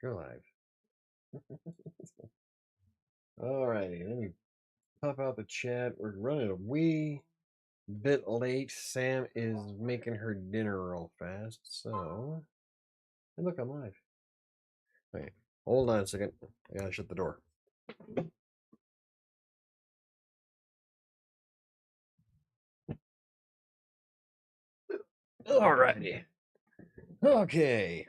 Go live. Alrighty, let me pop out the chat. We're running a wee bit late. Sam is making her dinner real fast, so and look, I'm live. Okay, hold on a second. I gotta shut the door. Alrighty. Okay,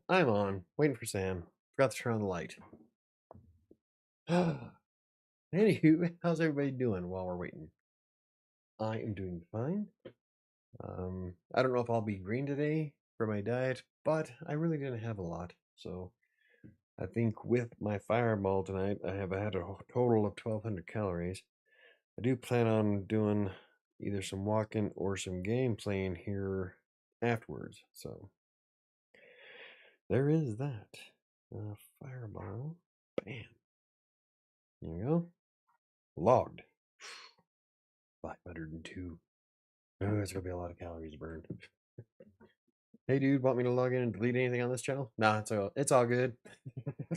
I'm on. Waiting for Sam. Forgot to turn on the light. Anywho, how's everybody doing while we're waiting? I am doing fine. I don't know if I'll be green today for my diet, but I really didn't have a lot. So I think with my fireball tonight, I have had a total of 1,200 calories. I do plan on doing either some walking or some game playing here afterwards. So there is that. Fireball. Bam. There you go. Logged. 502. Oh, it's going to be a lot of calories burned. Hey, dude, want me to log in and delete anything on this channel? Nah, it's all good.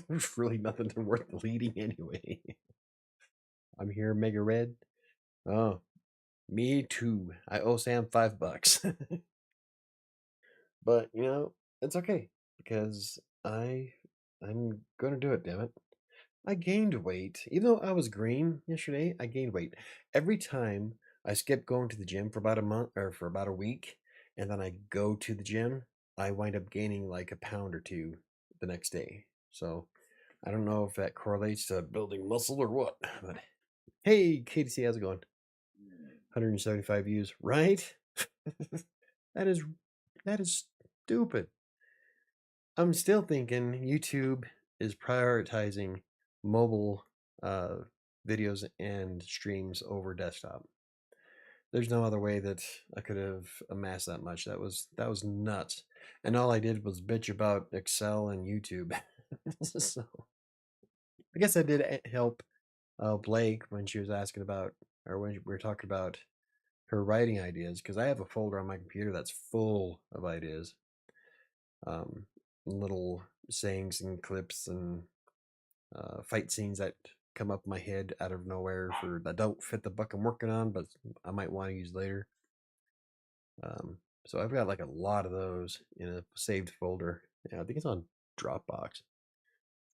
There's really nothing worth deleting anyway. I'm here, Mega Red. Oh, me too. I owe Sam $5. But it's okay because I'm gonna do it, damn it. I gained weight. Even though I was green yesterday, I gained weight. Every time I skip going to the gym for about a month or for about a week, and then I go to the gym, I wind up gaining like a pound or two the next day. So I don't know if that correlates to building muscle or what. But hey, KTC, how's it going? 175 views, right? that is that is stupid. I'm still thinking YouTube is prioritizing mobile videos and streams over desktop. There's no other way that I could have amassed that much. That was nuts. And all I did was bitch about Excel and YouTube. So I guess I did help Blake when she was asking about, or when we were talking about her writing ideas, because I have a folder on my computer that's full of ideas, little sayings and clips and fight scenes that come up in my head out of nowhere for that don't fit the book I'm working on, but I might want to use later. So I've got like a lot of those in a saved folder. Yeah, I think it's on Dropbox.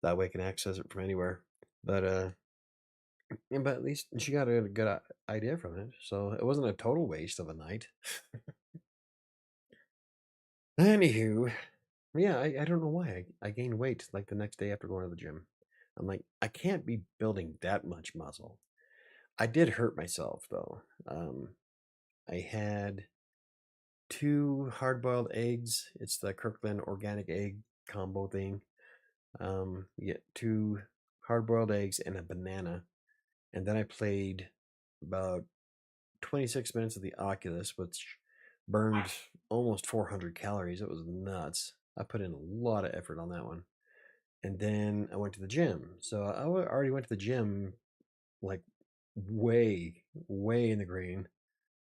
That way I can access it from anywhere. But but at least she got a good idea from it, so it wasn't a total waste of a night. Anywho, yeah, I don't know why I gained weight like the next day after going to the gym. I'm like, I can't be building that much muscle. I did hurt myself though. I had 2 hard-boiled eggs. It's the Kirkland organic egg combo thing. You get 2 hard-boiled eggs and a banana, and then I played about 26 minutes of the Oculus, which burned almost 400 calories. It was nuts. I put in a lot of effort on that one. And then I went to the gym. So I already went to the gym like way, way in the green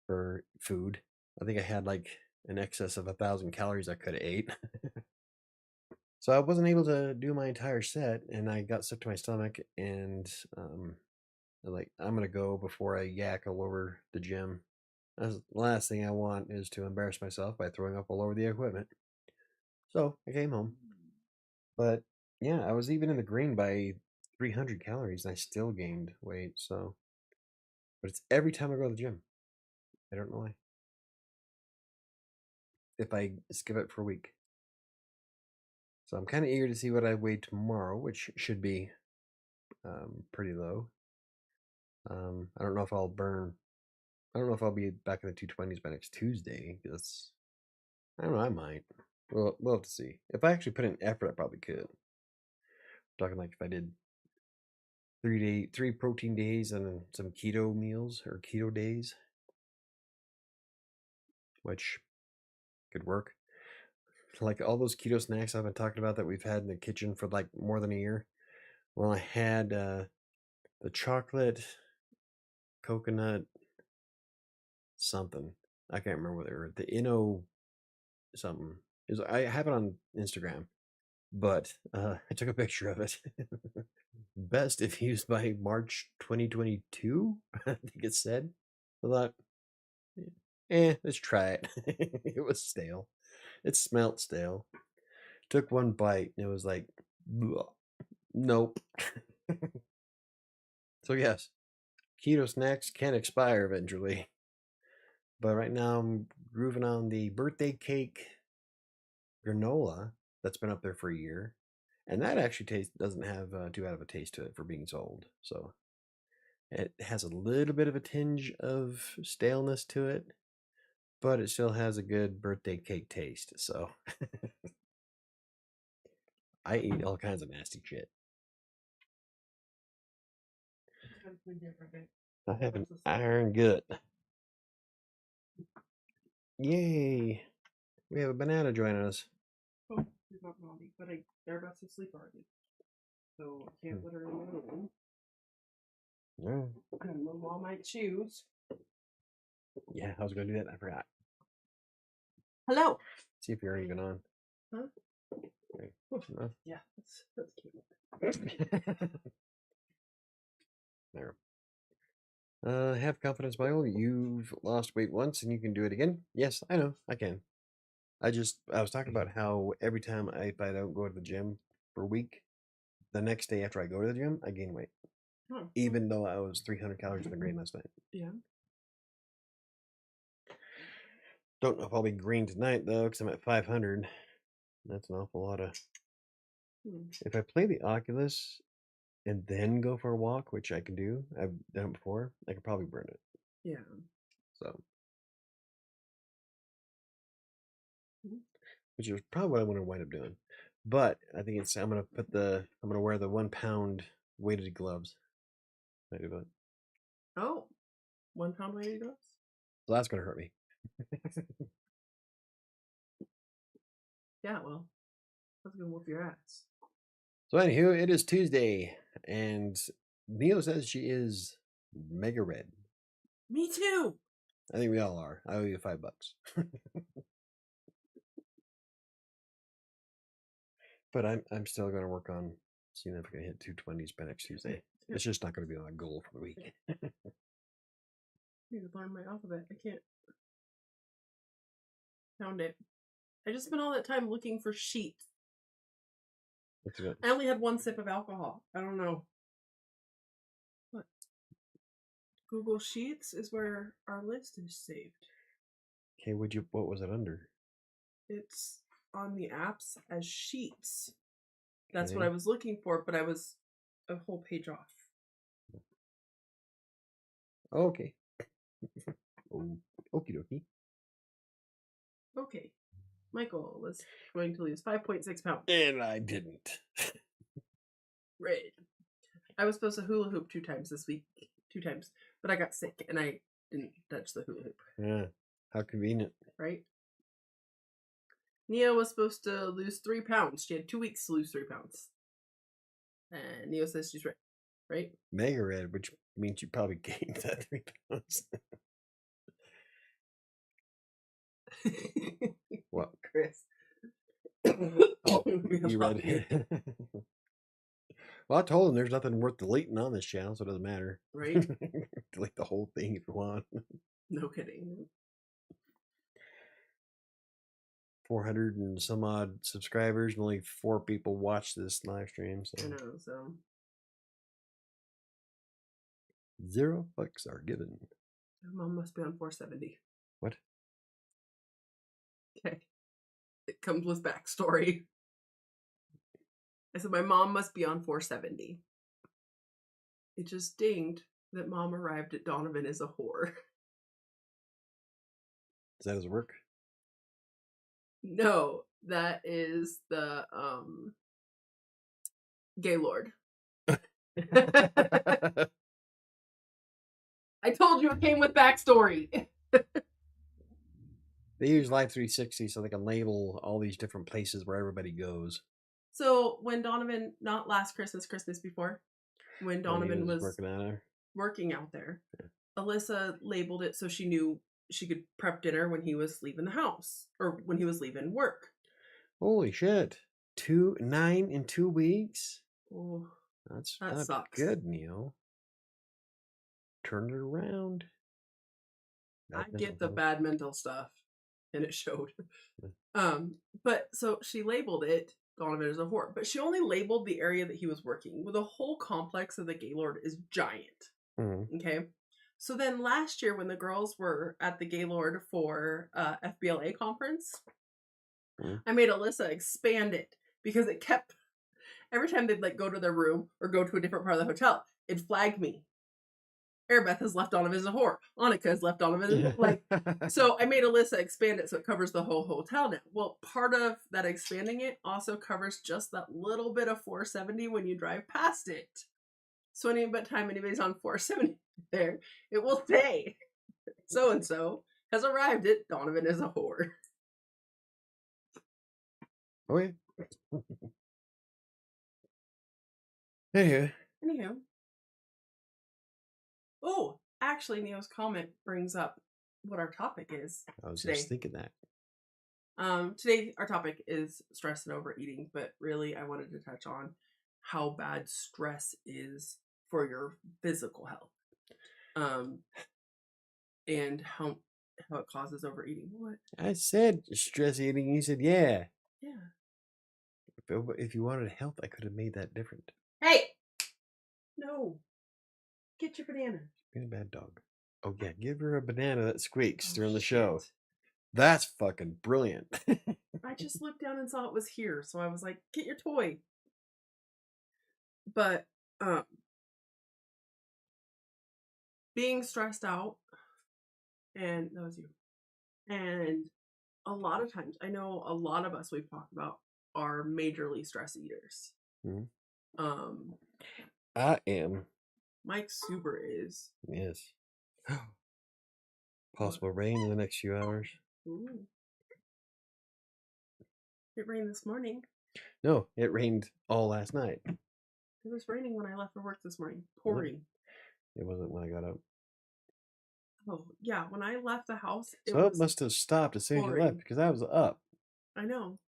for food. I think I had like an excess of 1,000 calories I could have ate. So I wasn't able to do my entire set, and I got sick to my stomach, and like I'm gonna go before I yak all over the gym. That's the last thing I want is to embarrass myself by throwing up all over the equipment. So I came home, but yeah, I was even in the green by 300 calories, and I still gained weight. So, but it's every time I go to the gym. I don't know why. If I skip it for a week. So I'm kind of eager to see what I weigh tomorrow, which should be pretty low. I don't know if I'll burn. I don't know if I'll be back in the 220s by next Tuesday. Because I don't know. I might. We'll have to see. If I actually put in effort, I probably could. I'm talking like if I did 3 protein days and some keto meals or keto days, which could work. Like all those keto snacks I've been talking about that we've had in the kitchen for like more than a year. Well, I had the chocolate coconut something. I can't remember what they were. The Inno something. I have it on Instagram. But I took a picture of it. Best if used by March 2022, I think it said. I thought, let's try it. It was stale. It smelt stale. Took one bite and it was like, "Bleh, nope." So, yes, keto snacks can expire eventually. But right now I'm grooving on the birthday cake granola that's been up there for a year. And that actually doesn't have too bad of a taste to it for being sold. So it has a little bit of a tinge of staleness to it, but it still has a good birthday cake taste. So I eat all kinds of nasty shit. I have an iron gut. Yay! We have a banana joining us. Oh, she's not naughty, but they're about to sleep already. So I can't let her in the room. Yeah. And the mom might choose. Yeah, I was going to do that. I forgot. Hello. See if you're even on. Huh? Okay. Oh, yeah, that's cute. There. Have confidence, Michael. You've lost weight once and you can do it again. Yes, I know. I can. I was talking about how every time if I don't go to the gym for a week, the next day after I go to the gym, I gain weight. Oh, Even though I was 300 calories in the green last night. yeah. Don't know if I'll be green tonight though, because I'm at 500. That's an awful lot of. If I play the Oculus and then go for a walk, which I can do, I've done it before, I could probably burn it. Yeah. So, which is probably what I'm going to wind up doing. But I think I'm going to wear the 1 pound weighted gloves. I do that. Oh, 1 pound weighted gloves? So that's going to hurt me. Yeah, well, that's going to whoop your ass. So, anywho, it is Tuesday, and Neo says she is mega red. Me too. I think we all are. I owe you $5. But I'm still going to work on seeing if I can hit 220s by next Tuesday. It's just not going to be my goal for the week. I need to learn my alphabet. I can't. Found it. I just spent all that time looking for sheets. I only had 1 sip of alcohol. I don't know. What? Google Sheets is where our list is saved. Okay, what was it under? It's on the apps as Sheets. That's what I was looking for, but I was a whole page off. Okay. Oh, okie dokie. Okay. Michael was going to lose 5.6 pounds. And I didn't. Right. I was supposed to hula hoop 2 times this week. 2 times. But I got sick and I didn't touch the hula hoop. Yeah. How convenient. Right? Nia was supposed to lose 3 pounds. She had 2 weeks to lose 3 pounds. And Nia says she's ready. Right? Mega red, which means you probably gained that 3 pounds. What? Chris. Oh, you read it. Well, I told him there's nothing worth deleting on this channel, so it doesn't matter. Right? Delete the whole thing if you want. No kidding. 400 and some odd subscribers, and only 4 people watch this live stream. So I know, so. $0 are given. Mom must be on 470. What? Okay. It comes with backstory. I said, my mom must be on 470. It just dinged that mom arrived at Donovan as a whore. Is that his work? No, that is the Gaylord. I told you it came with backstory. They use Live 360 so they can label all these different places where everybody goes. So when Donovan, not last Christmas, Christmas before, when Donovan was working out there, yeah. Alyssa labeled it so she knew she could prep dinner when he was leaving the house or when he was leaving work. Holy shit. 9 in 2 weeks? Oh, That's that not sucks. good, Neil. Turn it around. I Bad mental get the health. bad mental stuff, and it showed. Yeah. But so she labeled it Donovan as a whore, but she only labeled the area that he was working. Well, the whole complex of the Gaylord is giant. Mhm. Okay. So then last year, when the girls were at the Gaylord for FBLA conference, Mhm. I made Alyssa expand it because it kept every time they'd like go to their room or go to a different part of the hotel, it'd flag me. Airbeth has left Donovan as a whore. Annika has left Donovan as a whore. Like, so I made Alyssa expand it so it covers the whole hotel now. Well, part of that expanding it also covers just that little bit of 470 when you drive past it. So any but time anybody's on 470 there, it will say so and so has arrived at Donovan as a whore. Oh, yeah. Anywho, Anywho. Oh, actually, Neo's comment brings up what our topic is I was just today. thinking that. Today our topic is stress and overeating, but really I wanted to touch on how bad stress is for your physical health. And how it causes overeating. What? I said stress eating. You said, yeah. Yeah. If you wanted health, I could have made that different. Hey! No. Get your banana. Being a bad dog. Oh, yeah. Give her a banana that squeaks Oh, during the shit. show. That's fucking brilliant. I just looked down and saw it was here, so I was like, get your toy. But being stressed out, and that was you. And a lot of times, I know a lot of us we've talked about are majorly stress eaters. Mhm. Um, I am. Mike super is. Yes. Possible rain in the next few hours. Ooh. It rained this morning. No, it rained all last night. It was raining when I left for work this morning. Pouring. It wasn't when I got up. Oh, yeah. When I left the house, it So it was must have stopped as soon as you pouring. left because I was up. I know.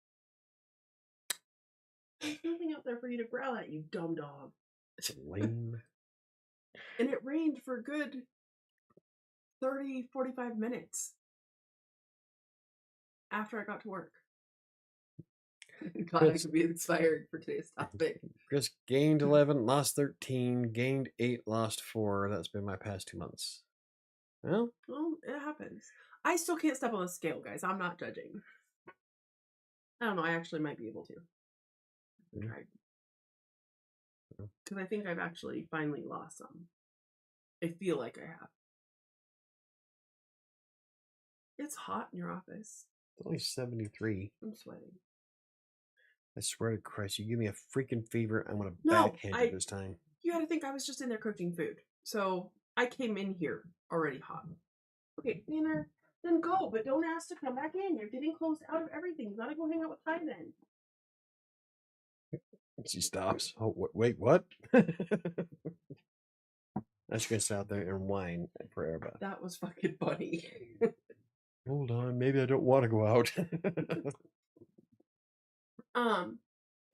There's nothing out there for you to growl at, you dumb dog. Lame. And it rained for a good 30, 45 minutes after I got to work. God, I could be inspired for today's topic. Chris gained 11, lost 13, gained 8, lost 4. That's been my past 2 months. Well, it happens. I still can't step on the scale, guys. I'm not judging. I don't know. I actually might be able to. I tried. Because I think I've actually finally lost some. I feel like I have. It's hot in your office. it's only 73. I'm sweating. I swear to Christ, you give me a freaking fever, I'm going to No, backhand you this time. You had to think I was just in there cooking food. So I came in here already hot. Okay, Tanner, then go, but don't ask to come back in. You're getting closed out of everything. You gotta go hang out with Ty then. She stops. Oh, wait, what? I'm just going to sit out there and whine forever. That was fucking funny. Hold on, maybe I don't want to go out.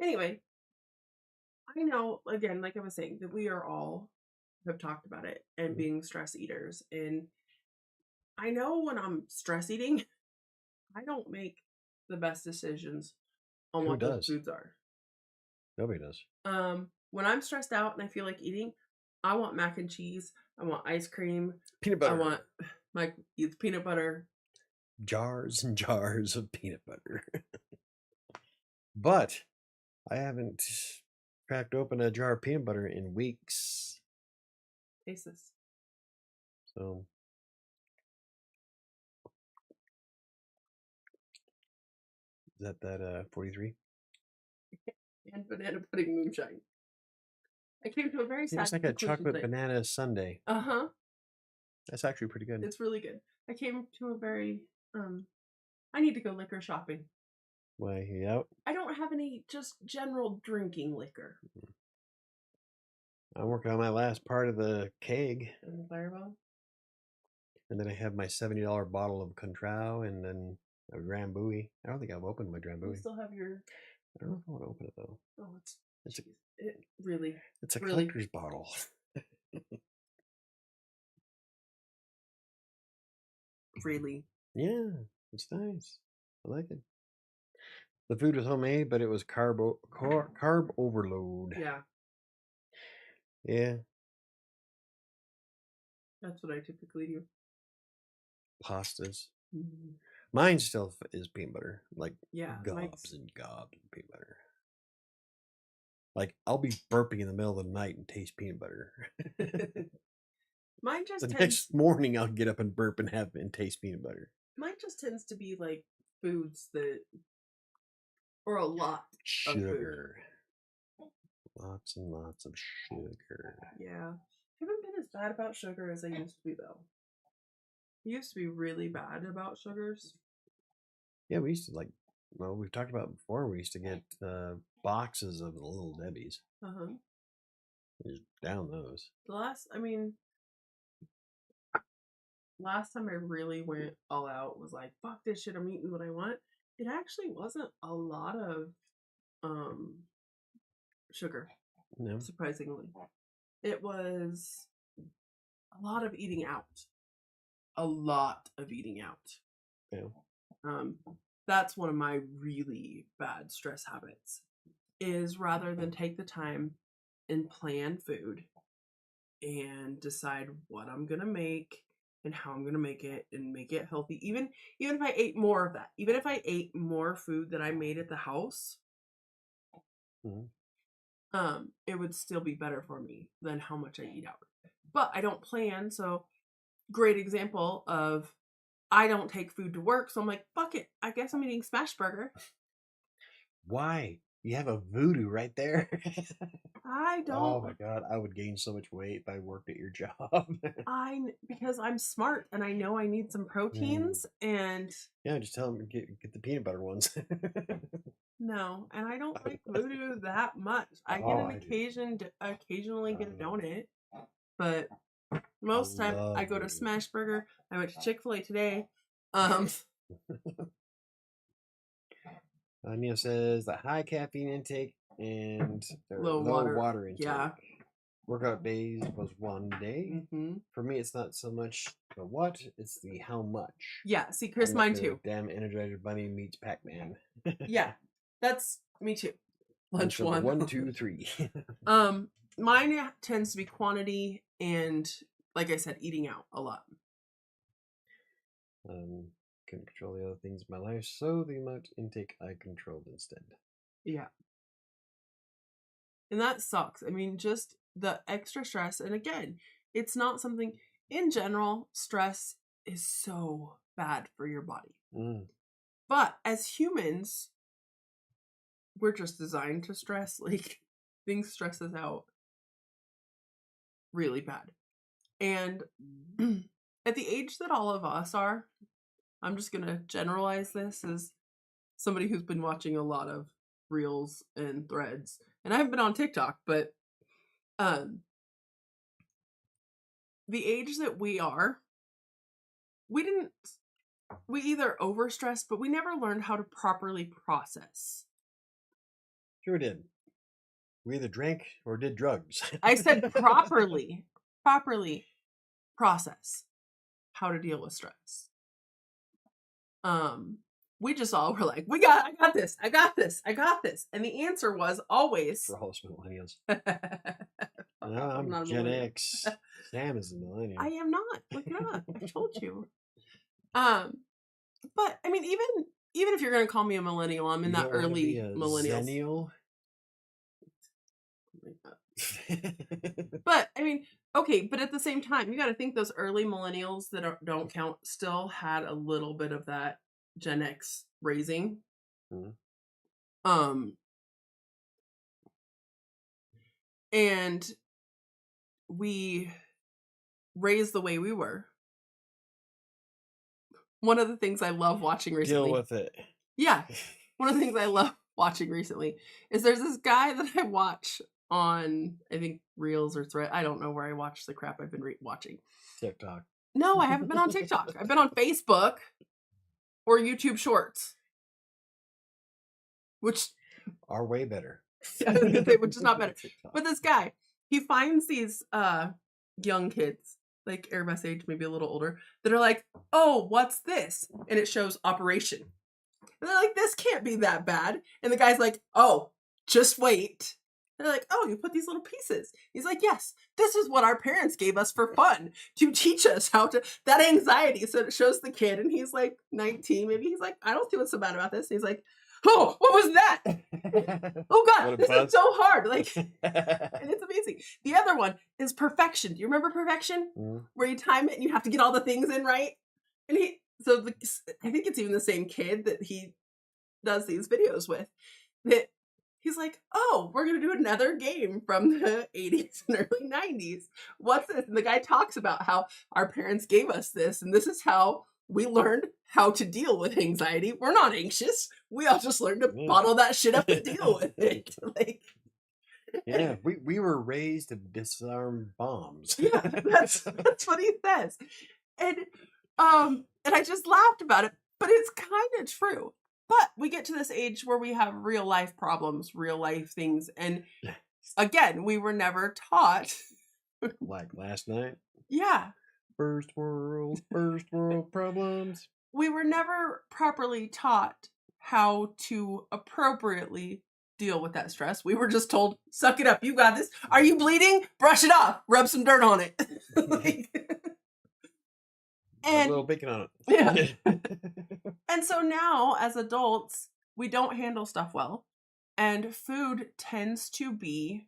Anyway, I know, again, like I was saying, that we are all have talked about it and being stress eaters. And I know when I'm stress eating, I don't make the best decisions on Who what those does? foods are. Nobody does. When I'm stressed out and I feel like eating, I want mac and cheese. I want ice cream. Peanut butter. I want Mike eats peanut butter. Jars and jars of peanut butter. But I haven't cracked open a jar of peanut butter in weeks. Taste this. So is that 43? And banana pudding moonshine. I came to a very sad It's like a conclusion chocolate today. banana sundae. Uh-huh. That's actually pretty good. It's really good. I came to a very I need to go liquor shopping. Why, you out? I don't have any just general drinking liquor. I'm working on my last part of the keg. And the Fireball? And then I have my $70 bottle of Contrao and then a Drambuie. I don't think I've opened my You Drambuie. still have your I don't know if I want to open it though. Oh, It's a it really. it's a Really? collector's bottle. Really. Yeah, it's nice. I like it. The food was homemade, but it was carb overload. Yeah, Yeah, that's what I typically do. pastas. Mhm. Mine still is peanut butter, like Yeah, gobs and gobs of peanut butter. Like I'll be burping in the middle of the night and taste peanut butter. mine just The tends next morning, I'll get up and burp and taste peanut butter. mine just tends to be like foods that or a lot of food. Sugar. Lots and lots of sugar. Yeah. I haven't been as bad about sugar as I used to be though. I used to be really bad about sugars. Yeah, we used to well, we've talked about it before. We used to get boxes of the Little Debbie's. Uh-huh. Just down those. Last time I really went all out was like, fuck this shit, I'm eating what I want. It actually wasn't a lot of um sugar, No. surprisingly. It was a lot of eating out. A lot of eating out. Yeah. That's one of my really bad stress habits is rather than take the time and plan food and decide what I'm going to make and how I'm going to make it and make it healthy. Even if I ate more of that, even if I ate more food that I made at the house, it would still be better for me than how much I eat out. But I don't plan, so great example of I don't take food to work, so I'm like, fuck it. I guess I'm eating smash burger. Why? You have a voodoo right there. I don't. Oh my god, I would gain so much weight if I worked at your job. Because I'm smart and I know I need some proteins and yeah, just tell them get the peanut butter ones. no, and I don't like voodoo that much. I get an occasion to occasionally get a donut, but most time I go to voodoo. Smash Burger. I went to Chick-fil-A today. Neil says the high caffeine intake and Low water intake. Yeah. Workout days was one day. Mm-hmm. For me, it's not so much the what, it's the how much. Yeah, see, Chris, mine too. Damn Energizer Bunny meets Pac-Man. Yeah, that's me too. Lunch one. 1, 2, 3. Mine tends to be quantity and, like I said, eating out a lot. Couldn't control the other things in my life, so the amount intake I controlled instead. Yeah. And that sucks. I mean, just the extra stress. And again, it's not something, in general, stress is so bad for your body. But as humans, we're just designed to stress. Like, things stress us out really bad. And at the age that all of us are, I'm just going to generalize this as somebody who's been watching a lot of reels and threads. And I haven't been on TikTok, but the age that we are, we either overstressed, but we never learned how to properly process. Sure did. We either drank or did drugs. I said properly process how to deal with stress. We just all were like, I got this. And the answer was always for all us millennials. No, I'm Gen X. Sam is a millennial. I am not. Look it up. I told you. But I mean, even if you're gonna call me a millennial, I'm in that early millennial. But I mean, okay, but at the same time, you got to think those early millennials that don't count still had a little bit of that Gen X raising. And we raised the way we were. One of the things I love watching recently. Deal with it. Yeah. One of the things I love watching recently is there's this guy that I watch on, I think, Reels or Thread. I don't know where I watch the crap I've been watching. TikTok. No, I haven't been on TikTok. I've been on Facebook or YouTube Shorts. Which are way better. Yeah, I was gonna say, which is not better. TikTok. But this guy, he finds these young kids, like Airbus age, maybe a little older, that are like, "Oh, what's this?" And it shows operation. And they're like, "This can't be that bad." And the guy's like, "Oh, just wait." They're like, "Oh, you put these little pieces." He's like, "Yes, this is what our parents gave us for fun to teach us how to that anxiety." So it shows the kid, and he's like 19, maybe. He's like, "I don't see what's so bad about this." And he's like, "Oh, what was that? Oh God, What a this is buzz. so hard." Like, and it's amazing. The other one is perfection. Do you remember perfection? Mm. Where you time it and you have to get all the things in right. And I think it's even the same kid that he does these videos with, that he's like, "Oh, we're gonna do another game from the 80s and early 90s. What's this?" And the guy talks about how our parents gave us this, and this is how we learned how to deal with anxiety. We're not anxious. We all just learned to Yeah. bottle that shit up and deal with it. Like, Yeah, we were raised to disarm bombs. yeah, that's what he says. And I just laughed about it, but it's kind of true. But we get to this age where we have real life problems, real life things, and again, we were never taught. Like last night. Yeah, First world problems. we were never properly taught how to appropriately deal with that stress. We were just told, "Suck it up, you got this. Are you bleeding? Brush it off, rub some dirt on it." Like, Put a and little bacon on yeah. it. And so now, as adults, we don't handle stuff well, and food tends to be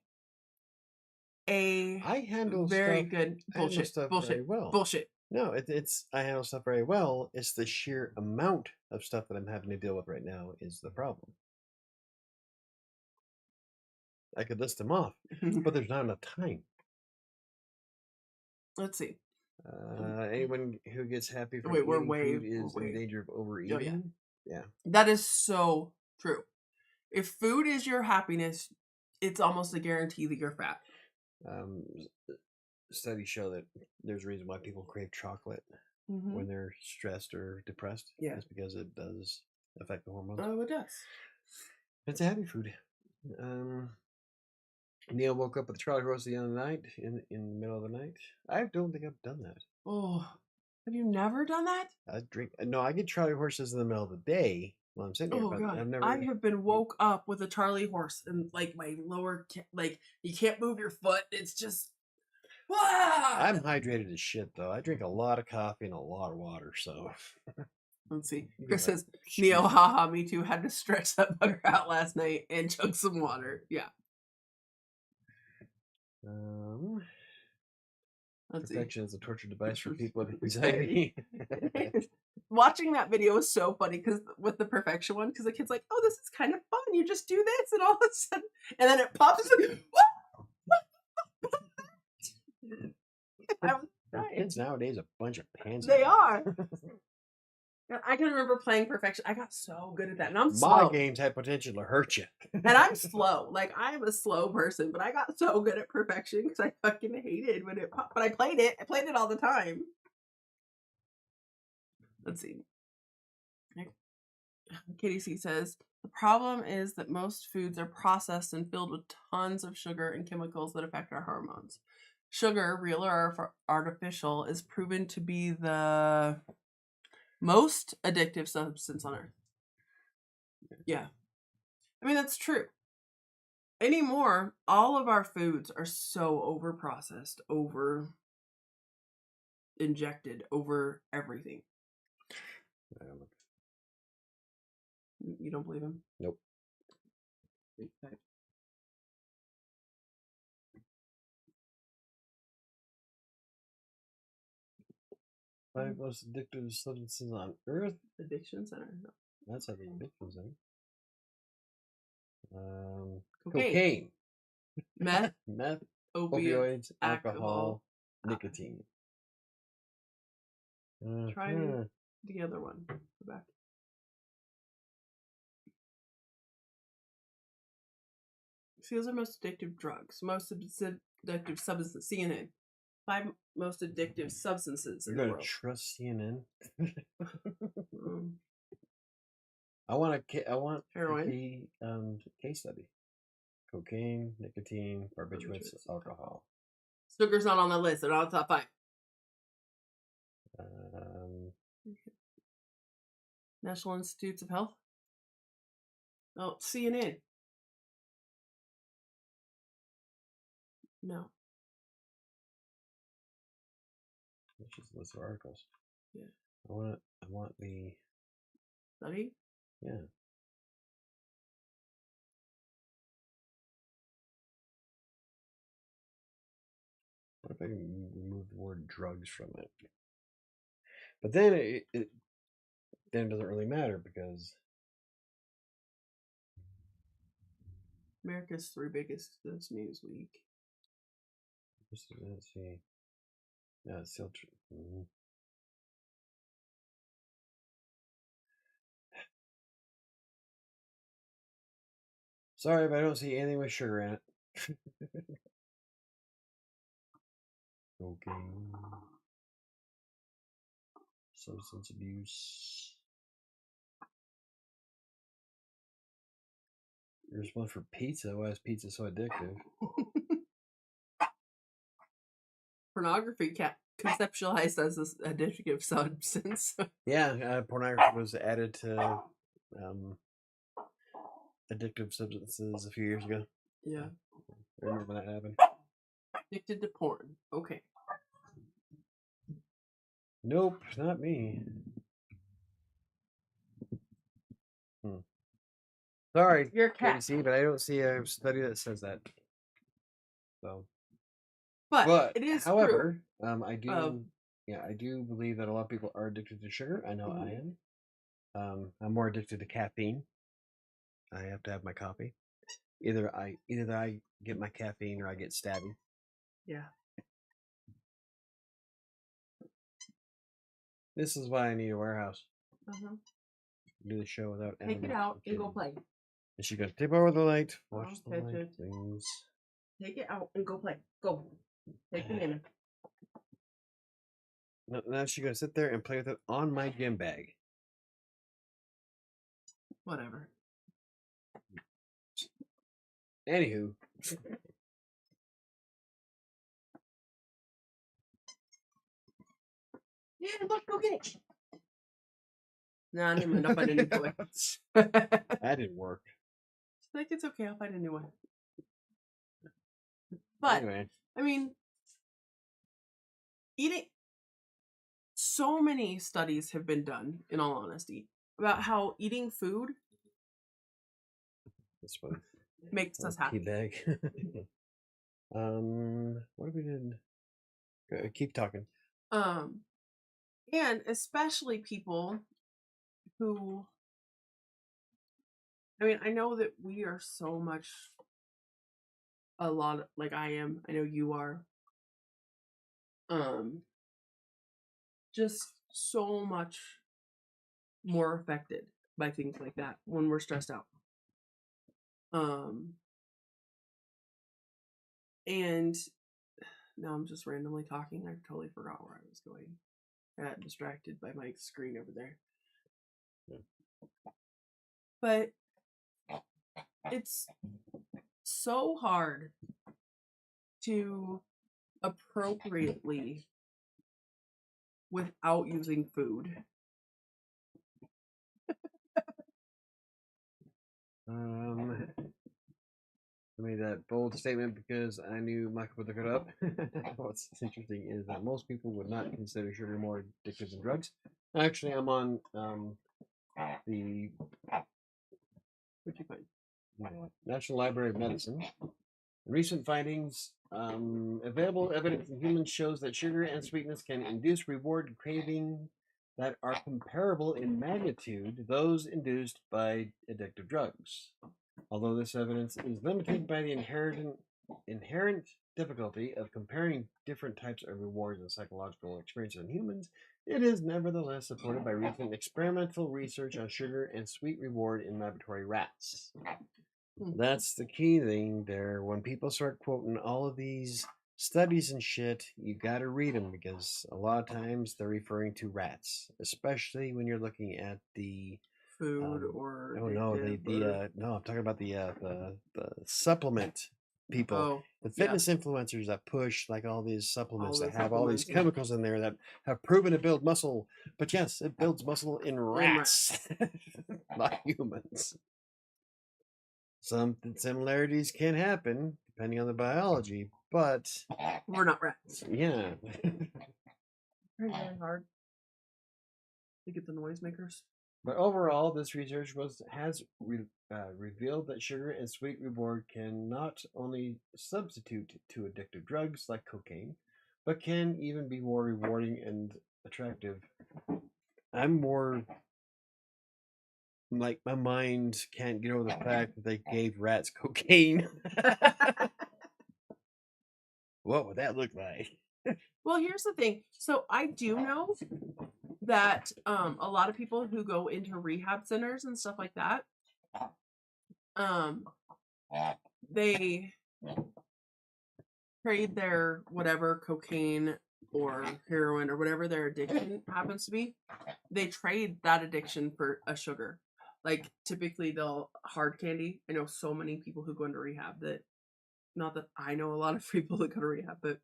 a I handle very stuff. good I handle bullshit, stuff very bullshit, well. bullshit. No, it's I handle stuff very well. It's the sheer amount of stuff that I'm having to deal with right now is the problem. I could list them off, but there's not enough time. Let's see. Anyone who gets happy from Wait, eating food we're is in way. danger of Oh yeah, overeating. Yeah. that is so true. If food is your happiness, it's almost a guarantee that you're fat. Um, Studies show that there's a reason why people crave chocolate when they're stressed or depressed. Yeah. It's because it does affect the hormones. Oh, it does. It's a happy food. Neil woke up with Charlie horse the other night in the middle of the night. I don't think I've done that. Oh, have you never done that? I drink. No, I get Charlie horses in the middle of the day while I'm sitting here, Oh but God, I've never. I have been woke up with a Charlie horse and like my lower, like you can't move your foot. It's just, I'm hydrated as shit though. I drink a lot of coffee and a lot of water. So let's see. You Chris get says, "Neo, haha, me too. Had to stretch that bugger out last night and chug some water." Yeah. Let's see. Perfection is a torture device for people with anxiety. Watching that video was so funny because with the perfection one, because the kid's like, "Oh, this is kind of fun. You just do this," and all of a sudden, and then it pops. It's like, what? I was dying. Kids nowadays a bunch of pansies. They are. I can remember playing perfection. I got so good at that, and I'm My slow. games had potential to hurt you. And I'm slow. Like I'm a slow person, but I got so good at perfection because I fucking hated when it popped. But I played it. I played it all the time. Let's see. Katie C says, "The problem is that most foods are processed and filled with tons of sugar and chemicals that affect our hormones. Sugar, real or artificial, is proven to be the most addictive substance on earth." Yeah. I mean, that's true. Anymore, all of our foods are so over processed, over injected, over everything. You don't believe him? Nope. Okay. Five most addictive substances on Earth. Addiction Center. No. That's how the addiction center. Cocaine. Cocaine. Meth. Meth. Opiates. Opioids. Alcohol. Nicotine. Try the other one. Go back. See, those are most addictive drugs. Most addictive substances. CNN. 5 most addictive substances in the You're world. gonna trust CNN? I want a Heroin. case study. Cocaine, nicotine, barbiturates, alcohol. Sugar's not on the list. They're not on the top 5. National Institutes of Health. Oh, CNN. No. It's just a list of articles. Yeah. I want the study. Yeah. What if I can remove the word drugs from it? But then it doesn't really matter because America's 3 biggest Newsweek. let's see. Yeah, it's still true. Mm-hmm. Sorry if I don't see anything with sugar in it. Cocaine, substance abuse. There's one for pizza. Why is pizza so addictive? Pornography conceptualized as this addictive substance. Yeah, pornography was added to addictive substances a few years ago. Yeah. I remember that happened. Addicted to porn. Okay. Nope, not me. Sorry, your cat. KC, but I don't see a study that says that. So, but it is however, true. I do believe that a lot of people are addicted to sugar. I know I am. I'm more addicted to caffeine. I have to have my coffee. Either I get my caffeine or I get stabby. Yeah. This is why I need a warehouse. Do the show without take it out and go play. Is she gonna tip over the light? Watch the light, please. Take it out and go play. Go. Take the banana. Now she's gonna sit there and play with it on my gym bag. Whatever. Anywho. Yeah, look, go get it. Nah, never mind. I'll find a new toy. That didn't work. Like, it's okay. I'll find a new one. But, anyway. I mean, eating. So many studies have been done, in all honesty, about how eating food makes us happy. Bag. What have we did? Keep talking. And especially people who, I mean, I know that we are so much a lot like I am. I know you are. Just so much more affected by things like that when we're stressed out. And now I'm just randomly talking. I totally forgot where I was going. I got distracted by my screen over there. But it's so hard to appropriately without using food. I made that bold statement because I knew Michael would look it up. What's interesting is that most people would not consider sugar more addictive than drugs. Actually, I'm on the What'd you find? National Library of Medicine. Recent findings, available evidence in humans shows that sugar and sweetness can induce reward craving that are comparable in magnitude to those induced by addictive drugs. Although this evidence is limited by the inherent difficulty of comparing different types of rewards and psychological experiences in humans, it is nevertheless supported by recent experimental research on sugar and sweet reward in laboratory rats. That's the key thing there. When people start quoting all of these studies and shit, you gotta read them because a lot of times they're referring to rats, especially when you're looking at the food or Oh no, no, I'm talking about the supplement people, Oh, the yeah. fitness influencers that push like all these supplements All that the have all these supplements, yeah. chemicals in there that have proven to build muscle. But yes, it builds muscle in rats, not humans. Some similarities can happen depending on the biology, but We're not rats. yeah. Very hard to get the noisemakers. But overall, this research has revealed that sugar and sweet reward can not only substitute to addictive drugs like cocaine, but can even be more rewarding and attractive. I'm more like my mind can't get over the fact that they gave rats cocaine. What would that look like? Well, here's the thing. So I do know that a lot of people who go into rehab centers and stuff like that, they trade their whatever cocaine or heroin or whatever their addiction happens to be. They trade that addiction for a sugar. Like typically they'll hard candy. I know so many people who go into rehab that, not that I know a lot of people that go to rehab, but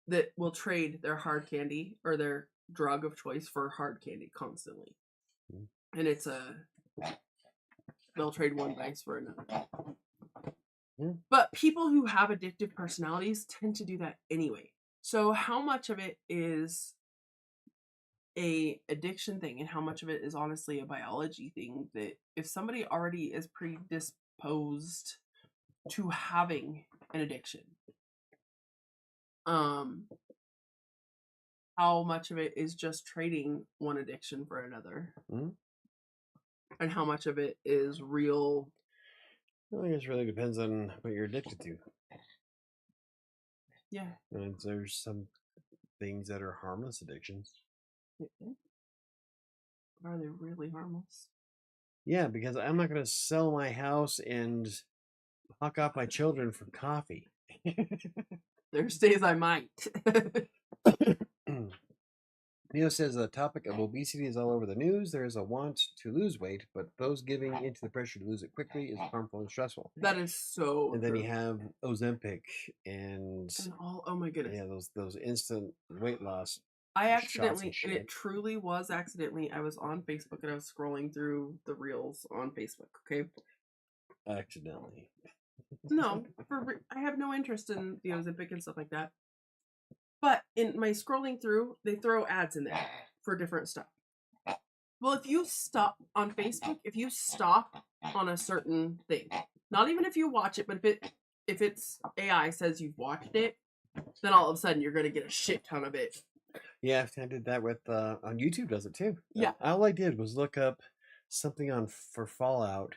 that will trade their hard candy or their drug of choice for hard candy constantly. And it's they'll trade one vice for another. But people who have addictive personalities tend to do that anyway. So how much of it is a addiction thing and how much of it is honestly a biology thing, that if somebody already is predisposed to having an addiction, how much of it is just trading one addiction for another, and how much of it is real? I guess it really depends on what you're addicted to. Yeah. And there's some things that are harmless addictions. Are they really harmless? Yeah, because I'm not going to sell my house and hawk off my children for coffee. There's days I might. Neo says the topic of obesity is all over the news. There is a want to lose weight, but those giving into the pressure to lose it quickly is harmful and stressful. That is so And then you have Ozempic and all, oh my goodness. Yeah, those instant weight loss. I accidentally, and it truly was accidentally, I was on Facebook and I was scrolling through the reels on Facebook, okay? Accidentally. No, I have no interest in the Ozempic and stuff like that. But in my scrolling through, they throw ads in there for different stuff. Well, if you stop on Facebook, if you stop on a certain thing, not even if you watch it, but if it's AI says you've watched it, then all of a sudden you're going to get a shit ton of it. Yeah, I did that with on YouTube. Does it too? Yeah. All I did was look up something for Fallout,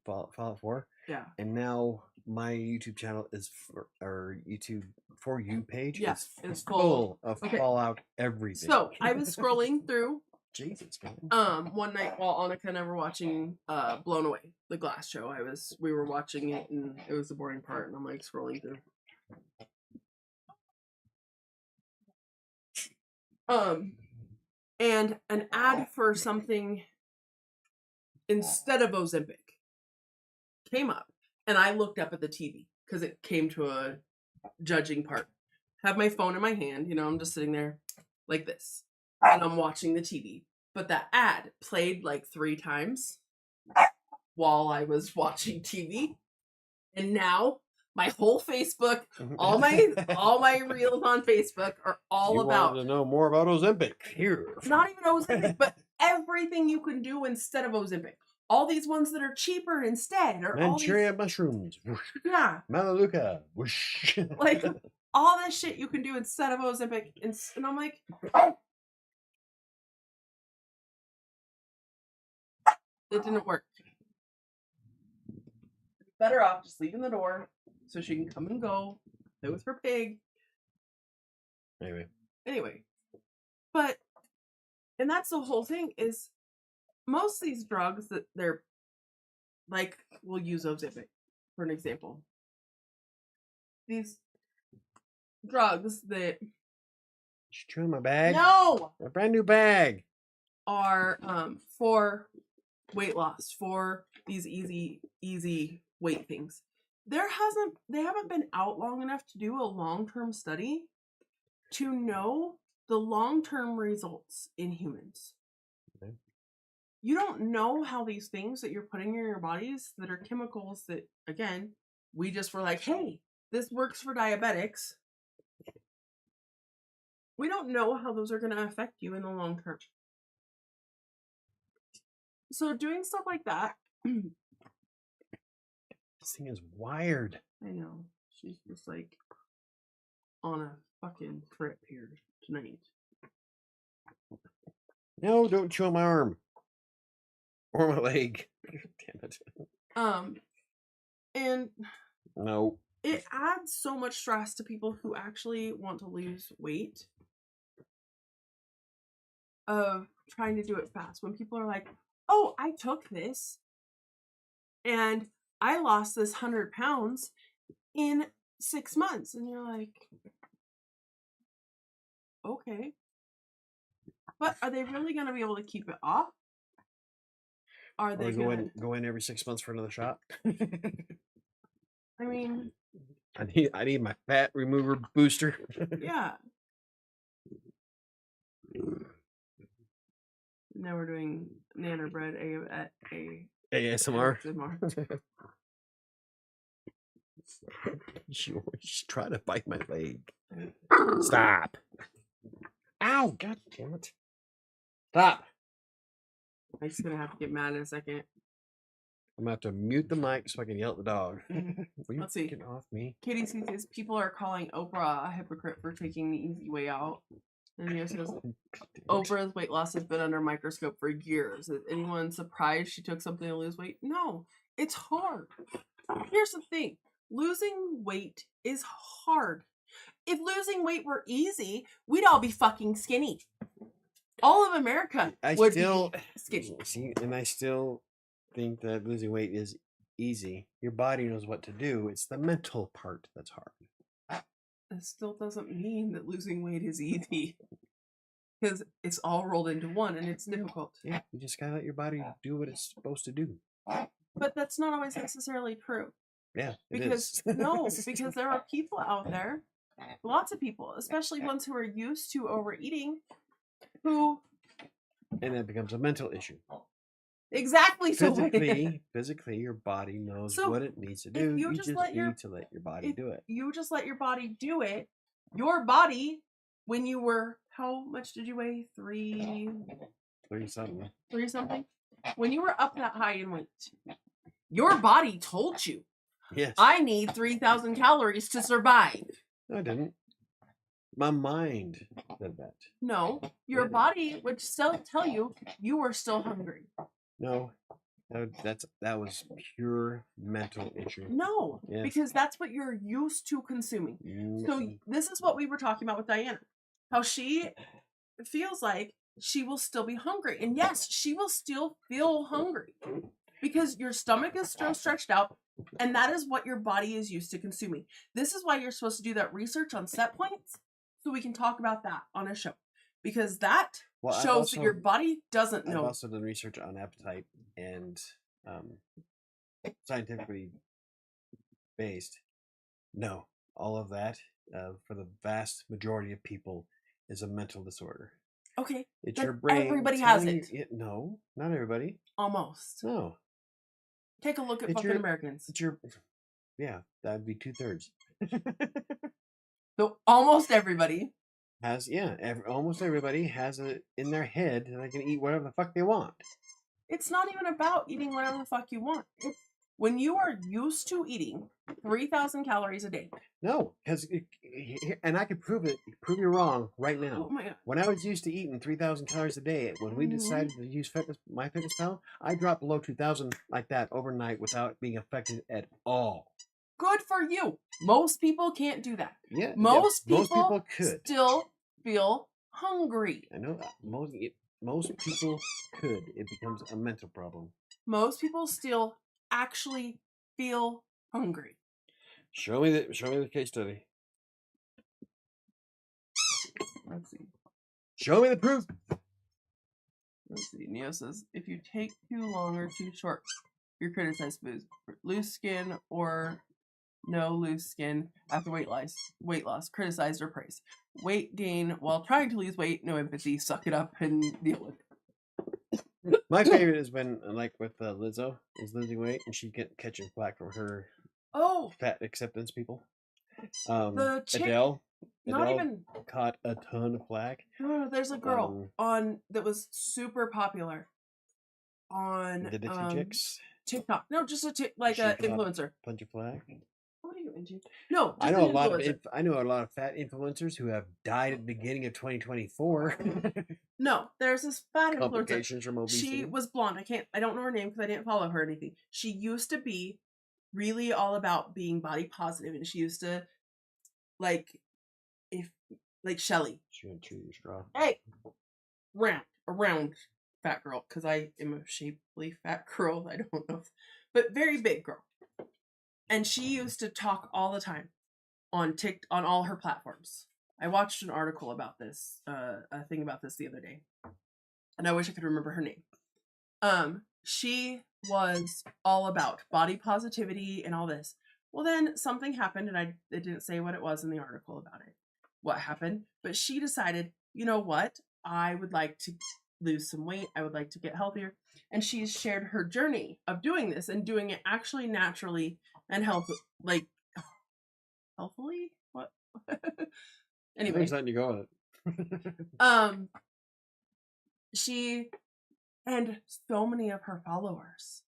Fallout 4. Yeah. And now my YouTube channel or YouTube For You page is full of Fallout everything. So I was scrolling through. Jesus, man. One night while Annika and I were watching Blown Away, the Glass show, we were watching it and it was the boring part, and I'm like scrolling through. And an ad for something instead of Ozempic came up, and I looked up at the TV because it came to a judging part. Have my phone in my hand, you know, I'm just sitting there like this, and I'm watching the TV. But that ad played like 3 times while I was watching TV, and now my whole Facebook, all my reels on Facebook are all about. You wanted to know more about Ozempic? Here, not even Ozempic, but everything you can do instead of Ozempic. All these ones that are cheaper instead, or Manchuria mushrooms. Yeah, Melaleuca. Whoosh. like all this shit you can do instead of Ozempic, and I'm like, it didn't work. Better off just leaving the door so she can come and go, play with her pig. Anyway, but, and that's the whole thing, is most of these drugs that they're like, we'll use Ozempic for an example. These drugs that... Did you chew in my bag? No! A brand new bag. are for weight loss, for these easy weight things. They haven't been out long enough to do a long-term study to know the long-term results in humans. Okay. You don't know how these things that you're putting in your bodies that are chemicals that, again, we just were like, hey, this works for diabetics. We don't know how those are going to affect you in the long term. So doing stuff like that. This thing is wired. I know. She's just like on a fucking trip here tonight. No, don't chew on my arm. Or my leg. Damn it. And no. It adds so much stress to people who actually want to lose weight of trying to do it fast. When people are like, oh, I took this and I lost this 100 pounds in 6 months. And you're like, okay. But are they really going to be able to keep it off? Are they going to go in every 6 months for another shot? I mean, I need my fat remover booster. Yeah. Now we're doing Nanner bread at ASMR. She's trying to bite my leg. Stop. Ow, god damn it. Stop. I'm just gonna have to get mad in a second. I'm gonna have to mute the mic so I can yell at the dog. Let's see. Get off me. Katie says people are calling Oprah a hypocrite for taking the easy way out. And he says Oprah's weight loss has been under a microscope for years. Is anyone surprised she took something to lose weight? No, it's hard. Here's the thing. Losing weight is hard. If losing weight were easy, we'd all be fucking skinny. All of America would be skinny. See, and I still think that losing weight is easy. Your body knows what to do. It's the mental part that's hard. That still doesn't mean that losing weight is easy. Because it's all rolled into one and it's difficult. Yeah, you just gotta let your body do what it's supposed to do. But that's not always necessarily true. Yeah, because because there are people out there, lots of people, especially ones who are used to overeating, who and it becomes a mental issue. Exactly. Physically, your body knows what it needs to do. You just need to let your body do it. You just let your body do it. Your body, when you were, how much did you weigh? 3 something. 3 something? When you were up that high in weight, your body told you, yes, I need 3,000 calories to survive. No, I didn't. My mind said that. No, your body would still tell you you were still hungry. No, that was pure mental issue. No, because that's what you're used to consuming. So this is what we were talking about with Diana. How she feels like she will still be hungry. And yes, she will still feel hungry because your stomach is still stretched out. And that is what your body is used to consuming. This is why you're supposed to do that research on set points so we can talk about that on a show. Because that shows that your body doesn't know. I've also done research on appetite and scientifically based. No, all of that for the vast majority of people is a mental disorder. Okay. It's your brain. Everybody has it. No, not everybody. Almost. No. Take a look at fucking Americans. That'd be 2/3. So almost everybody has, almost everybody has it in their head that they can eat whatever the fuck they want. It's not even about eating whatever the fuck you want. When you are used to eating 3,000 calories a day. No, because and I can prove you wrong right now. Oh my God. When I was used to eating 3,000 calories a day, when we decided to use MyFitnessPal, I dropped below 2,000 like that overnight without being affected at all. Good for you. Most people can't do that. Yeah, most people could still feel hungry. I know that most people could. It becomes a mental problem. Most people still actually feel hungry. Show me the case study. Let's see. Show me the proof. Let's see. Neo says, if you take too long or too short, you're criticized for loose skin or no loose skin after weight loss, criticized or praised. Weight gain while trying to lose weight, no empathy, suck it up and deal with it. My favorite has been like with Lizzo is losing weight and she catching flack from her fat acceptance people. The chick, Adele not even caught a ton of flack. No, there's a girl on that was super popular on the Dixie Chicks. TikTok. No, just a influencer. Bunch of flack. What are you into? No, I know a lot of fat influencers who have died at the beginning of 2024. No, there's this fat Complications influencer. From obesity. She was blonde. I don't know her name because I didn't follow her or anything. She used to be really all about being body positive, and she used to like Shelly. She went through your straw. Hey, round fat girl, because I am a shapely fat girl. I don't know, but very big girl. And she used to talk all the time on all her platforms. I watched an article about this, a thing about this the other day, and I wish I could remember her name. She was all about body positivity and all this. Well, then something happened, and it didn't say what it was in the article about it. What happened? But she decided, you know what? I would like to lose some weight. I would like to get healthier. And she's shared her journey of doing this and doing it actually naturally and healthfully. What? Anyway. There's letting you go with it. She and so many of her followers.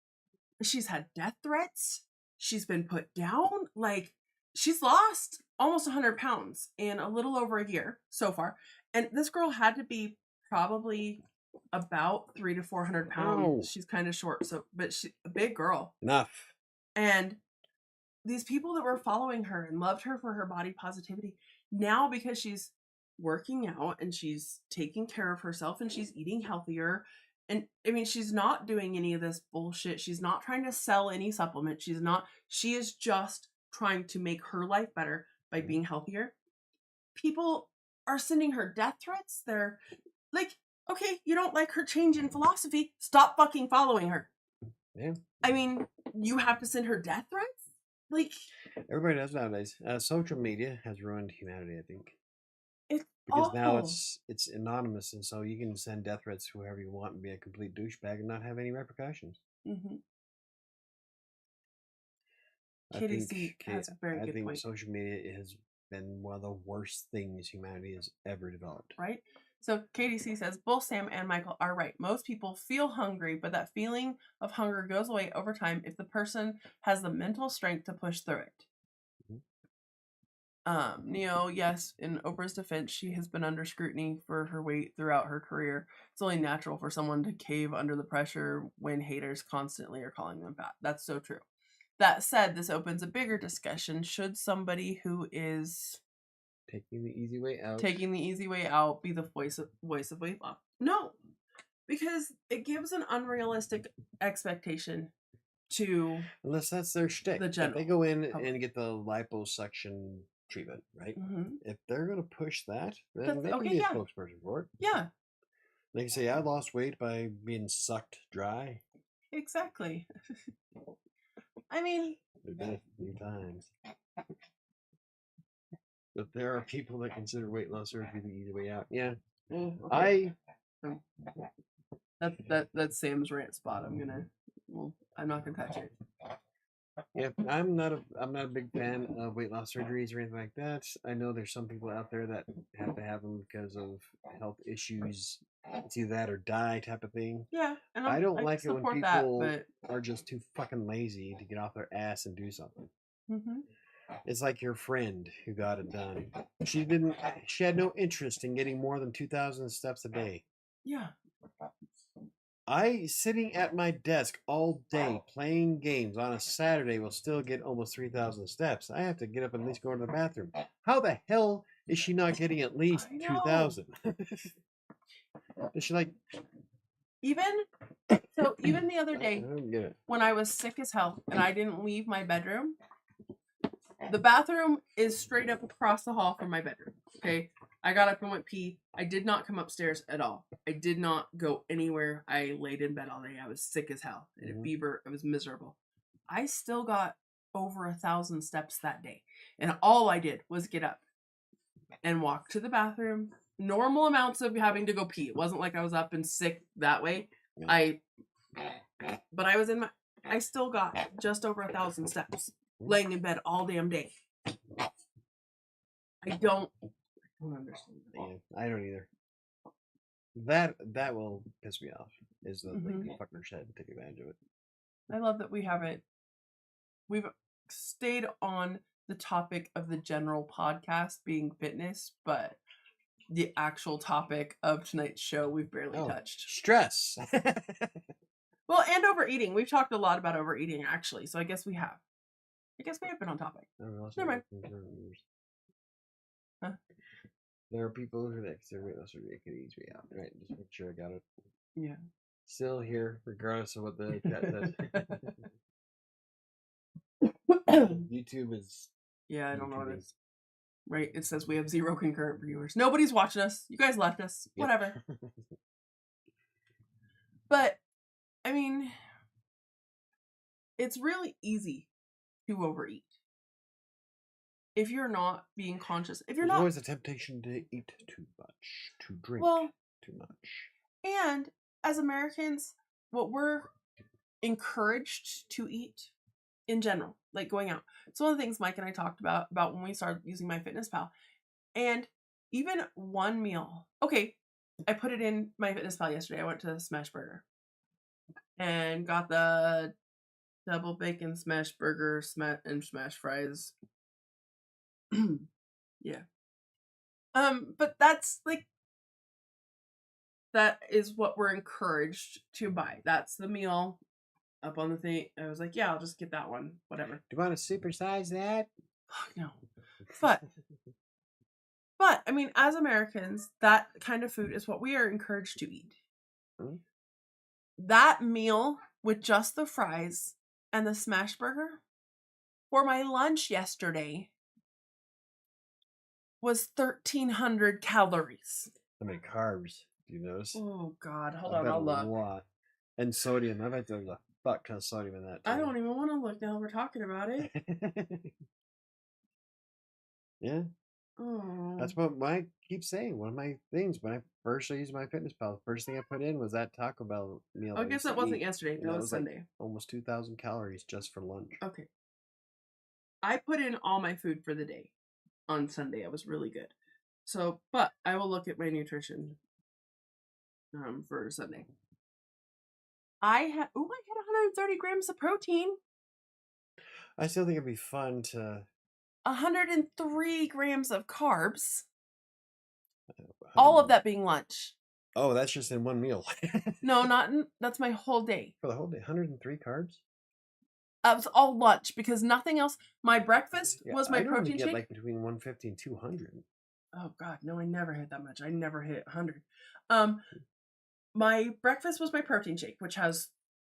She's had death threats. She's been put down. Like, she's lost almost 100 pounds in a little over a year so far. And this girl had to be probably about 300 to 400 pounds. Oh. She's kind of short, but she's a big girl. Enough. And these people that were following her and loved her for her body positivity, now because she's working out and she's taking care of herself and she's eating healthier. And I mean, she's not doing any of this bullshit. She's not trying to sell any supplement. She is just trying to make her life better by being healthier. People are sending her death threats. They're like, okay, you don't like her change in philosophy. Stop fucking following her. Yeah. I mean, you have to send her death threats? Like, everybody does nowadays. Social media has ruined humanity, I think. It's because awful. now it's anonymous, and so you can send death threats to whoever you want and be a complete douchebag and not have any repercussions. Mm-hmm. I think social media has been one of the worst things humanity has ever developed. Right? So KDC says, both Sam and Michael are right. Most people feel hungry, but that feeling of hunger goes away over time if the person has the mental strength to push through it. Neo, yes, in Oprah's defense, she has been under scrutiny for her weight throughout her career. It's only natural for someone to cave under the pressure when haters constantly are calling them fat. That's so true. That said, this opens a bigger discussion. Should somebody who is taking the easy way out be the voice of weight loss? No, because it gives an unrealistic expectation to, unless that's their shtick. If they go in and get the liposuction treatment, right? Mm-hmm. If they're going to push that, then they can be a spokesperson for it. Yeah. They can say, I lost weight by being sucked dry. Exactly. I mean, We've done it a few times. But there are people that consider weight loss surgery the easy way out. Yeah. Okay. That's Sam's rant spot. I'm not gonna touch it. Yeah, I'm not a big fan of weight loss surgeries or anything like that. I know there's some people out there that have to have them because of health issues. It's either that or die type of thing. Yeah, and I don't like it when people are just too fucking lazy to get off their ass and do something. Mm-hmm. It's like your friend who got it done. She had no interest in getting more than 2,000 steps a day. Yeah. I, sitting at my desk all day playing games on a Saturday, will still get almost 3,000 steps. I have to get up and at least go to the bathroom. How the hell is she not getting at least 2,000? Is she like... Even the other day, when I was sick as hell and I didn't leave my bedroom, the bathroom is straight up across the hall from my bedroom. Okay? I got up and went pee. I did not come upstairs at all. I did not go anywhere. I laid in bed all day. I was sick as hell. I had a fever. I was miserable. I still got over 1,000 steps that day. And all I did was get up and walk to the bathroom. Normal amounts of having to go pee. It wasn't like I was up and sick that way. But I was in I still got just over 1,000 steps laying in bed all damn day. I don't understand that. Yeah, I don't either. That will piss me off. Is the like the fuckers head and take advantage of it. I love that we've stayed on the topic of the general podcast being fitness, but the actual topic of tonight's show we've barely touched. Stress. Well, and overeating. We've talked a lot about overeating actually, so I guess we have. Been on topic. Never mind. Huh? There are people who think their weight loss surgery could ease me out. Right, just make sure I got it. Yeah. Still here, regardless of what the cat says. YouTube is. Yeah, I don't know what it is. Right, it says we have 0 concurrent viewers. Nobody's watching us. You guys left us. Yep. Whatever. But, I mean, it's really easy to overeat. If you're not being conscious. If you're not. There's always a temptation to eat too much, to drink too much. And as Americans, what we're encouraged to eat in general, like going out. It's one of the things Mike and I talked about when we started using MyFitnessPal. And even one meal. Okay, I put it in MyFitnessPal yesterday. I went to Smash Burger and got the double bacon smash burger and smash fries. Yeah. But that's like, that is what we're encouraged to buy. That's the meal up on the thing. I was like, yeah, I'll just get that one. Whatever. Do you want to supersize that? Fuck no. But I mean, as Americans, that kind of food is what we are encouraged to eat. Mm-hmm. That meal with just the fries and the smash burger for my lunch yesterday was 1,300 calories. How many carbs? Do you notice? Oh God, hold on, I'll look. A lot. And sodium. I bet there's a fuck ton of sodium in that too. I don't even want to look now. We're talking about it. Yeah. Oh. That's what I keep saying. One of my things when I first used MyFitnessPal, the first thing I put in was that Taco Bell meal. I guess that wasn't yesterday. That was Sunday. Like almost 2,000 calories just for lunch. Okay. I put in all my food for the day on Sunday. I was really good. So, but I will look at my nutrition for Sunday. I had 130 grams of protein. I still think it'd be fun to 103 grams of carbs. All of that being lunch. Oh, that's just in one meal. No, that's my whole day. For the whole day, 103 carbs? That was all lunch because nothing else. My breakfast was my protein shake. Like between 150 and 200. Oh God, no! I never hit that much. I never hit 100. My breakfast was my protein shake, which has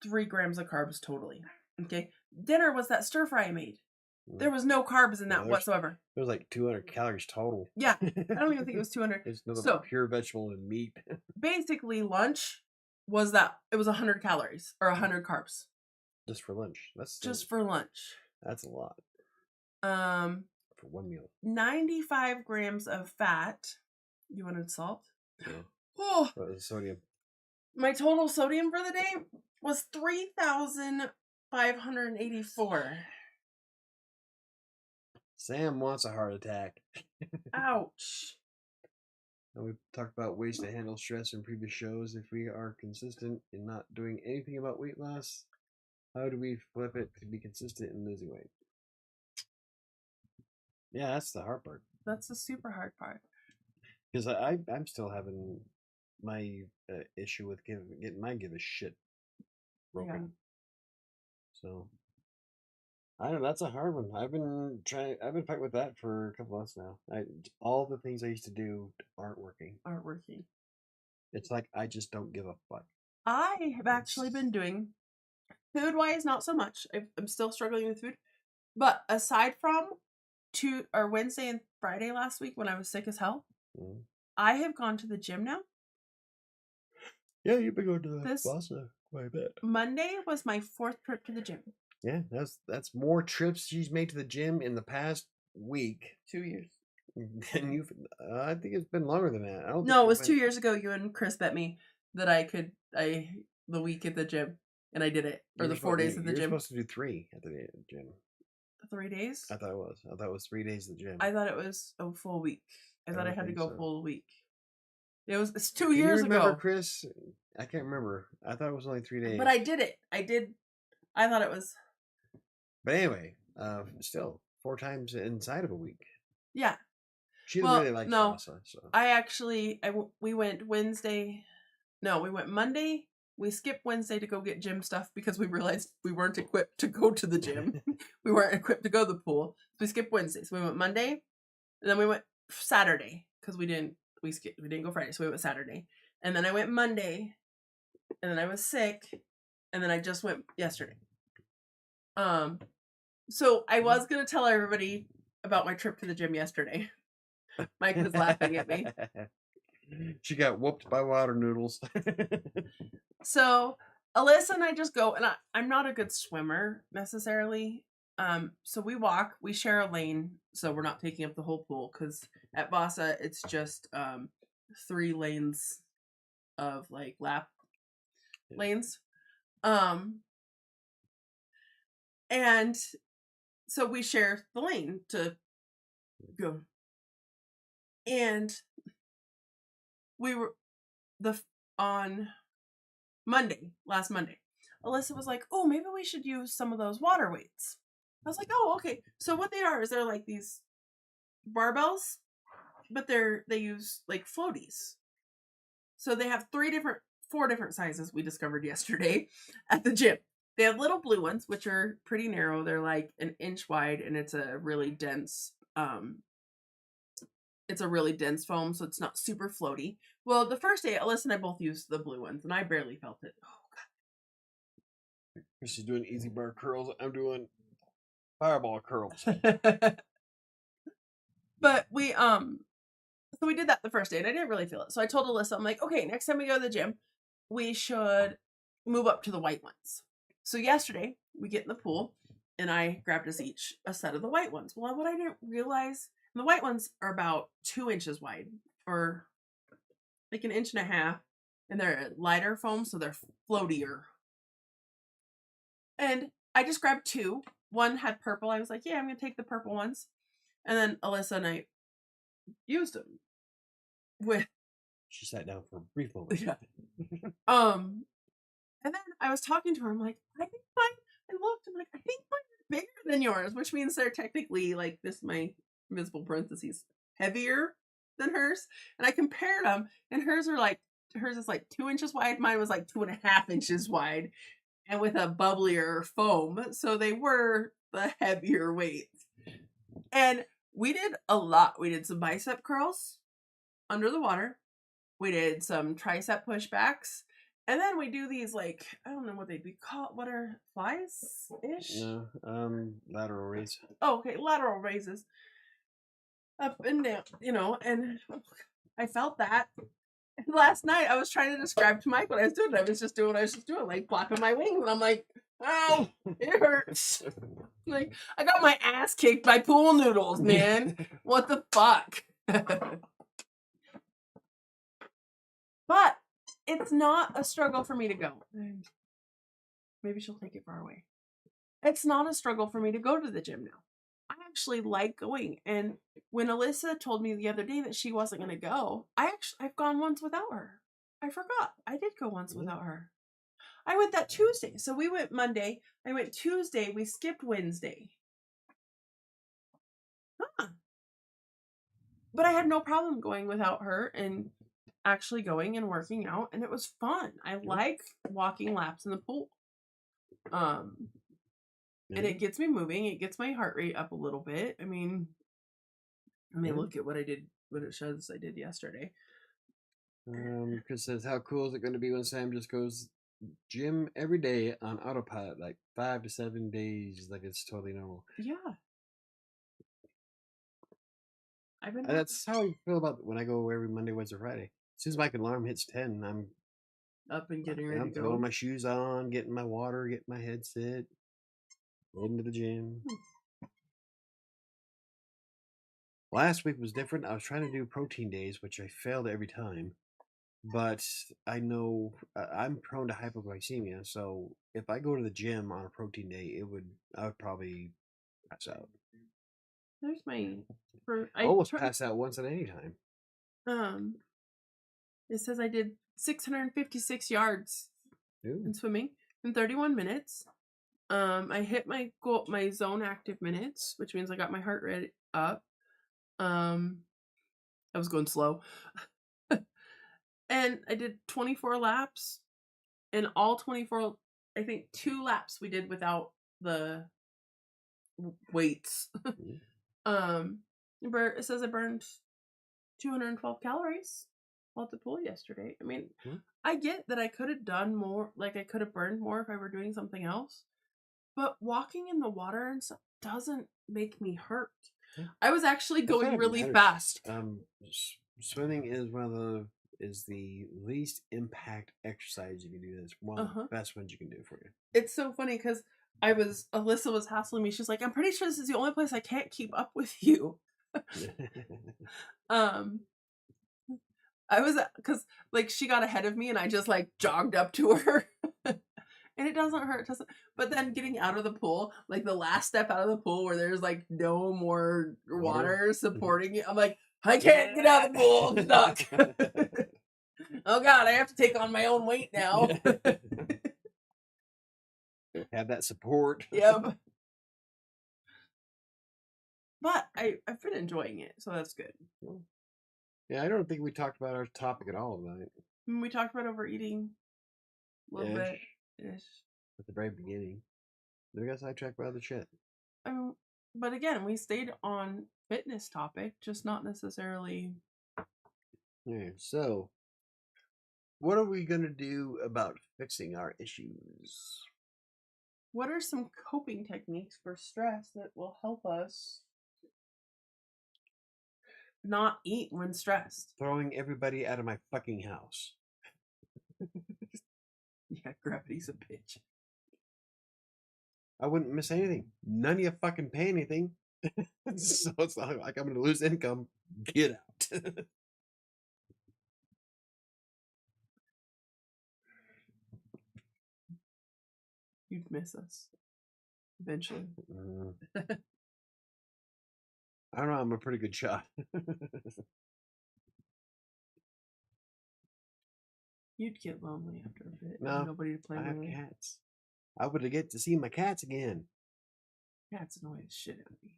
3 grams of carbs totally. Okay, dinner was that stir fry I made. There was no carbs in that whatsoever. It was like 200 calories total. Yeah, I don't even think it was 200. It's nothing but pure vegetable and meat. Basically, lunch was that it was 100 calories or 100 carbs. Just for lunch. Just for lunch. That's a lot. For one meal. 95 grams of fat. You wanted salt? Yeah. Oh. What was the sodium? My total sodium for the day was 3,584. Sam wants a heart attack. Ouch. Now, we've talked about ways to handle stress in previous shows. If we are consistent in not doing anything about weight loss, how do we flip it to be consistent in losing weight? Yeah, that's the hard part. That's the super hard part. Because I'm still having my issue with getting my give a shit broken. Yeah. So I don't know. That's a hard one. I've been fighting with that for a couple months now. All the things I used to do aren't working. It's like I just don't give a fuck. I have actually been doing food-wise, not so much. I'm still struggling with food, but aside from Wednesday and Friday last week when I was sick as hell, I have gone to the gym now Yeah, you've been going to the This Vasa quite a bit. Monday was my 4th trip to the gym. Yeah, that's more trips she's made to the gym in the past week 2 years. than you've. I think it's been longer than that. I don't think No, it you've was been. 2 years ago. You and Chris bet me that the week at the gym, and I did it, or the 4 days at the You're gym. supposed to do 3 at the gym. 3 days? I thought it was. I thought it was 3 days at the gym. I thought it was a full week. I I thought I don't had to think go so. full week. It's 2 Can you years remember, ago. Chris? I can't remember. I thought it was only 3 days. But I did it. I thought it was. But anyway, still 4 times inside of a week. Yeah. She Well, really likes no. Vasa, so We went Wednesday. No, we went Monday. We skipped Wednesday to go get gym stuff because we realized we weren't equipped to go to the gym. We weren't equipped to go to the pool. So we skipped Wednesday. So we went Monday, and then we went Saturday because we didn't go Friday. So we went Saturday. And then I went Monday, and then I was sick, and then I just went yesterday. So I was gonna tell everybody about my trip to the gym yesterday. Mike was laughing at me. She got whooped by water noodles. So Alyssa and I just go, and I'm not a good swimmer necessarily. So we walk, we share a lane, so we're not taking up the whole pool because at Vasa it's just 3 lanes of like lap lanes. And so we share the lane to go. And we were on last Monday, Alyssa was like, "Oh, maybe we should use some of those water weights." I was like, "Oh, okay." So what they are is they're like these barbells, but they use like floaties. So they have 4 different sizes we discovered yesterday at the gym. They have little blue ones, which are pretty narrow. They're like an inch wide, and it's a really dense foam, so it's not super floaty. Well, the first day, Alyssa and I both used the blue ones, and I barely felt it. Oh, She's doing easy bar curls. I'm doing fireball curls. But so we did that the first day, and I didn't really feel it. So I told Alyssa, I'm like, okay, next time we go to the gym, we should move up to the white ones. So yesterday, we get in the pool, and I grabbed us each a set of the white ones. Well, what I didn't realize, the white ones are about 2 inches wide, or like 1.5 inches, and they're lighter foam, so they're floatier. And I just grabbed 2. One had purple. I was like, yeah, I'm going to take the purple ones. And then Alyssa and I used them with. She sat down for a brief moment. Yeah. And then I was talking to her. I'm like, I think I looked. I'm like, I think mine are bigger than yours, which means they're technically like this. My invisible parentheses heavier than hers. And I compared them, and hers is like 2 inches wide. Mine was like 2.5 inches wide, and with a bubblier foam. So they were the heavier weights. And we did a lot. We did some bicep curls under the water. We did some tricep pushbacks. And then we do these, like, I don't know what they'd be called. What are flies-ish? No, lateral raise. Oh, okay, lateral raises. Up and down, and I felt that. And last night, I was trying to describe to Mike what I was doing. I was just doing what I was just doing, like flapping my wings. And I'm like, ow, it hurts. Like, I got my ass kicked by pool noodles, man. What the fuck? But it's not a struggle for me to go. Maybe she'll take it far away. It's not a struggle for me to go to the gym now. I actually like going. And when Alyssa told me the other day that she wasn't going to go, I've gone once without her. I forgot. I did go once without her. I went that Tuesday. So we went Monday. I went Tuesday. We skipped Wednesday. Huh. But I had no problem going without her and actually going and working out, and it was fun. I like walking laps in the pool. And it gets me moving. It gets my heart rate up a little bit. I mean, look at what I did, what it shows I did yesterday. Chris says, how cool is it going to be when Sam just goes gym every day on autopilot, like 5 to 7 days, like it's totally normal. Yeah. That's how I feel about when I go every Monday, Wednesday, Friday. As soon as my alarm hits 10, up and getting ready I'm to throwing go. my shoes on, getting my water, getting my headset, heading to the gym. Last week was different. I was trying to do protein days, which I failed every time. But I know I'm prone to hypoglycemia, so if I go to the gym on a protein day, I would probably pass out. There's my Almost pass out once at any time. It says I did 656 yards in swimming in 31 minutes. I hit my goal, my zone active minutes, which means I got my heart rate up. I was going slow. And I did 24 laps. And all 24, I think 2 laps we did without the weights. It says I burned 212 calories at the pool yesterday. I mean, I get that I could have done more, like I could have burned more if I were doing something else. But walking in the water and stuff doesn't make me hurt. I was actually going really fast. Swimming is the least impact exercise you can do. It's one of the best ones you can do for you. It's so funny because Alyssa was hassling me. She's like, I'm pretty sure this is the only place I can't keep up with you. I was, because like she got ahead of me and I just like jogged up to her. And it doesn't hurt. But then getting out of the pool, like the last step out of the pool where there's like no more water supporting you, I'm like, I can't get out of the pool. I'm stuck. Oh God, I have to take on my own weight now. Have that support. Yep. But I've been enjoying it, so that's good. Yeah, I don't think we talked about our topic at all tonight. We talked about overeating a little bit. At the very beginning. We got sidetracked by other shit. But again, we stayed on fitness topic, just not necessarily. Yeah, so what are we going to do about fixing our issues? What are some coping techniques for stress that will help us not eat when stressed? Throwing everybody out of my fucking house. Yeah, gravity's a bitch. I wouldn't miss anything. None of you fucking pay anything. So it's not like I'm going to lose income. Get out. You'd miss us eventually. I don't know. I'm a pretty good shot. You'd get lonely after a bit. No, nobody to play with. I have cats. I would get to see my cats again. Cats annoy the shit out of me.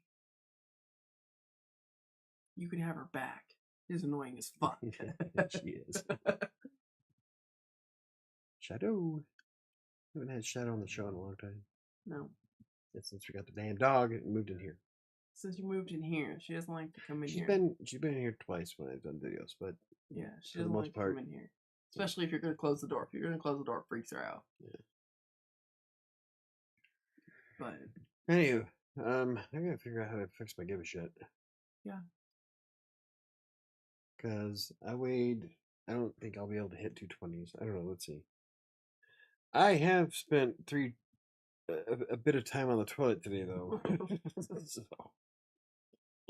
You can have her back. She's annoying as fuck. She is. Shadow. I haven't had Shadow on the show in a long time. No. Since we got the damn dog and moved in here. Since you moved in here, she doesn't like to come in here. She's been here twice when I've done videos, but yeah, she doesn't like to come in here. Especially if you're going to close the door. If you're going to close the door, it freaks her out. Yeah. But anyway, I gotta figure out how to fix my give a shit. Yeah. Because I don't think I'll be able to hit 220s. I don't know. Let's see. I have spent a bit of time on the toilet today, though. So,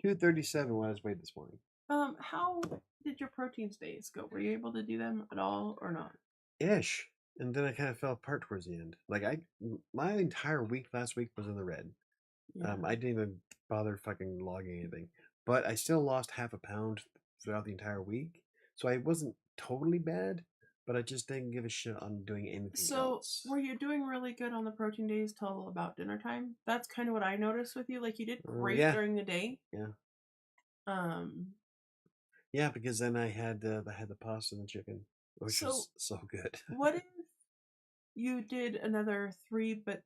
237 when I was weighed this morning. How did your protein days go? Were you able to do them at all or not? Ish. And then I kind of fell apart towards the end. Like my entire week last week was in the red. Yeah. I didn't even bother fucking logging anything. But I still lost half a pound throughout the entire week. So I wasn't totally bad, but I just didn't give a shit on doing anything else. So were you doing really good on the protein days till about dinner time? That's kind of what I noticed with you. Like you did great during the day. Yeah. Yeah, because then I had the pasta and the chicken, which was so good. What if you did another 3, but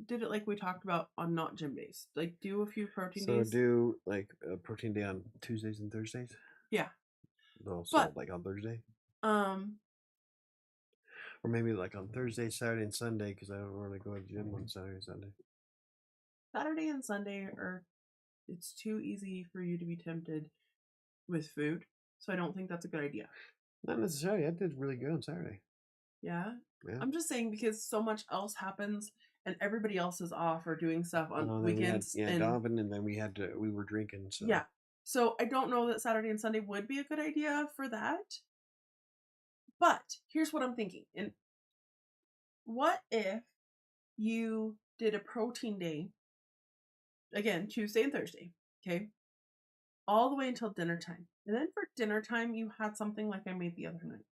did it like we talked about on not gym days? Like do a few protein days. So do like a protein day on Tuesdays and Thursdays? Yeah. No, so like on Thursday? Or maybe like on Thursday, Saturday, and Sunday, because I don't really go to the gym on Saturday and Sunday. Saturday and Sunday it's too easy for you to be tempted with food. So I don't think that's a good idea. Not necessarily. I did really good on Saturday. Yeah. Yeah. I'm just saying because so much else happens and everybody else is off or doing stuff on Oh, then we had weekends and Donovan, and then we were drinking. So yeah. So I don't know that Saturday and Sunday would be a good idea for that. But here's what I'm thinking. And what if you did a protein day again, Tuesday and Thursday, okay? All the way until dinner time. And then for dinner time you had something like I made the other night.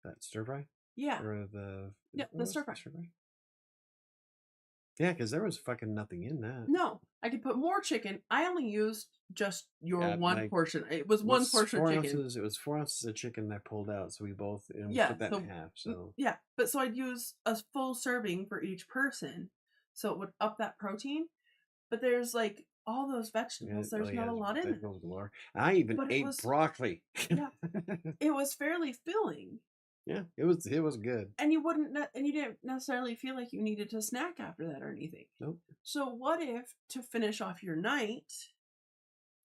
that stir fry Yeah. or the Yeah, what the was stir it, the fry. stir fry? Yeah, because there was fucking nothing in that. No, I could put more chicken. I only used just your Yeah, one like portion. It was one was portion of chicken. It was 4 ounces of chicken I pulled out, so we both we Yeah, split that in so half. So yeah, but so I'd use a full serving for each person, so it would up that protein. But there's like all those yeah, vegetables. oh There's not yeah, a lot in it, vegetables galore. I even but it ate was broccoli. yeah, it was fairly filling, Yeah, it was good. and you wouldn't and you didn't necessarily feel like you needed to snack after that or anything. Nope. So what if to finish off your night,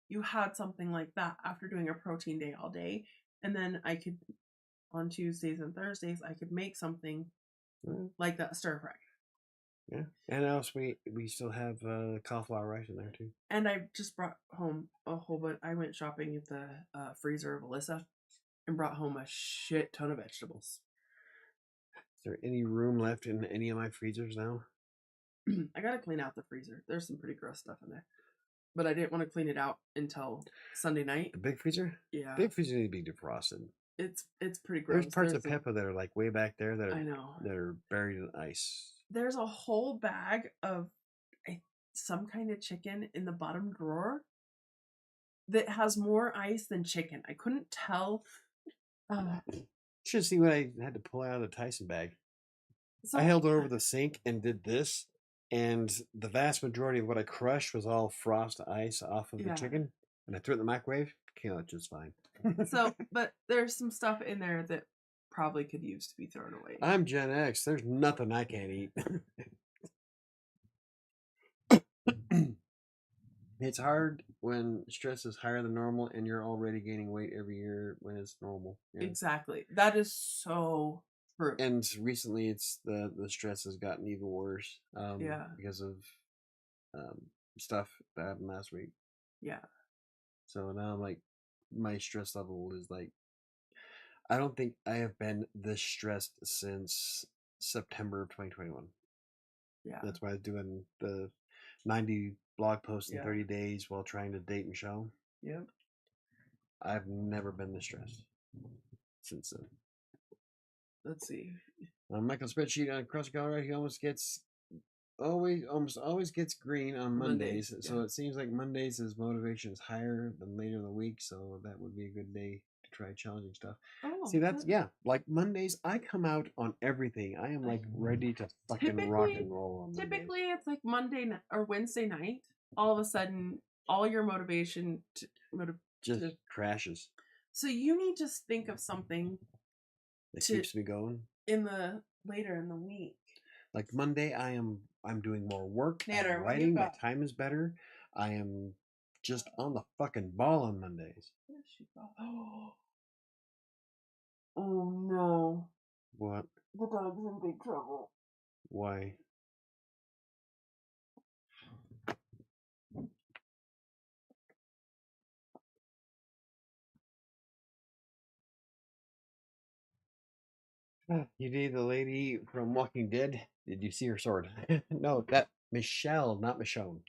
you had something like that after doing a protein day all day, and then I could on Tuesdays and Thursdays I could make something Yeah, like that stir fry. yeah. And else we still have cauliflower rice in there too. And I just brought home a whole bunch. I went shopping at the freezer of Alyssa and brought home a shit ton of vegetables. Is there any room left in any of my freezers now? I gotta clean out the freezer. There's some pretty gross stuff in there, but I didn't want to clean it out until Sunday night. The big freezer? Yeah, Big freezer need to be defrosted. it's pretty There's gross. parts of Peppa that are like way back there I know. that are buried in ice. There's a whole bag of some kind of chicken in the bottom drawer that has more ice than chicken. I couldn't tell. Should see what I had to pull out of the Tyson bag. So I held it over the sink and did this, and the vast majority of what I crushed was all frost ice off of the yeah. chicken, and I threw it in the microwave. Came out just fine. So, but there's some stuff in there that probably could use to be thrown away. I'm Gen X. There's nothing I can't eat. It's hard when stress is higher than normal and you're already gaining weight every year when it's normal. Yeah. Exactly. That is so true. And recently, it's the stress has gotten even worse. Yeah. Because of um, stuff that happened last week. Yeah. So now I'm like, my stress level is like, I don't think I have been this stressed since September of 2021. Yeah. That's why I was doing the 90 blog posts in Yeah. 30 days while trying to date Michelle. Yep. I've never been this stressed since then. Let's see. On Michael's spreadsheet on CrossFit Colorado, he almost always gets green on Mondays. Mondays, So yeah. it seems like Mondays his motivation is higher than later in the week. So that would be a good day to try challenging stuff. Oh, See, that's like Mondays. I come out on everything. I am like ready to fucking rock and roll on Mondays. Typically, it's like Monday or Wednesday night. All of a sudden, all your motivation just crashes. So you need to think of something that keeps me going in the later in the week. Like Monday, I'm doing more work. Nanner, I'm writing. My time is better. I am just on the fucking ball on Mondays. Where's she gone? Oh no! What? The dog's in big trouble. Why? You need the lady from Walking Dead. Did you see her sword? No, that Michelle, not Michonne.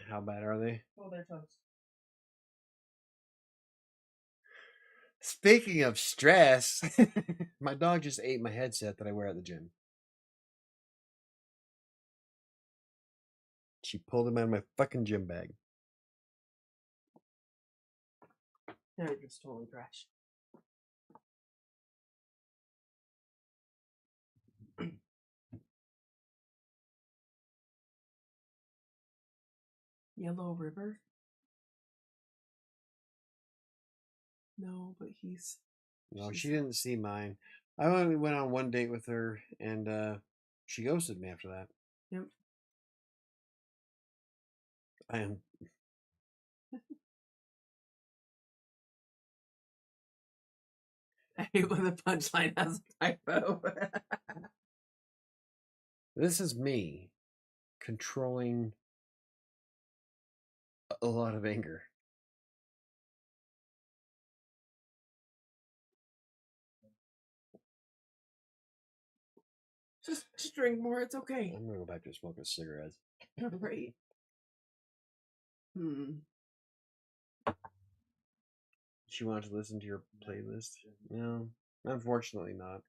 How bad are they? Oh, they're toast. Speaking of stress, my dog just ate my headset that I wear at the gym. She pulled him out of my fucking gym bag. They're just totally trash. Yellow River? No, but he's. No, she didn't see mine. I only went on one date with her, and she ghosted me after that. Yep. I am. I hate when the punchline has a typo. This is me controlling a lot of anger. Just drink more. It's okay. I'm gonna go back to smoking cigarettes. Right. She wanted to listen to your playlist? No, unfortunately not.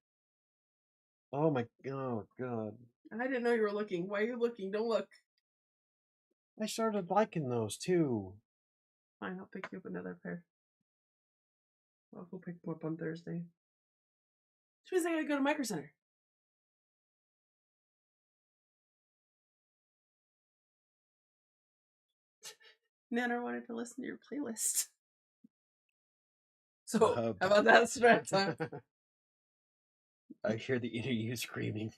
Oh my, oh god. I didn't know you were looking. Why are you looking? Don't look. I started liking those too. Fine, I'll pick you up another pair. I'll go pick them up on Thursday. Which means I gotta go to Micro Center. Nana wanted to listen to your playlist. So, how about that stretch, huh? I hear the inner you screaming.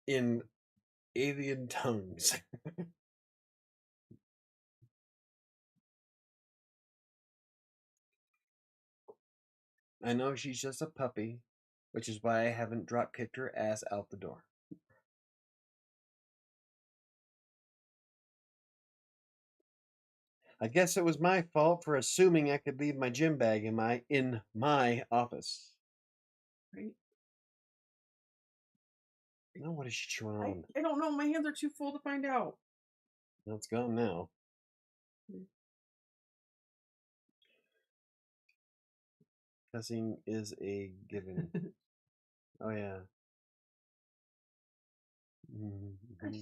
In alien tongues. I know she's just a puppy, which is why I haven't drop kicked her ass out the door. I guess it was my fault for assuming I could leave my gym bag in my office. Right? Now what is she chewing on? I don't know. My hands are too full to find out. No, it's gone now. Cussing is a given. Oh yeah.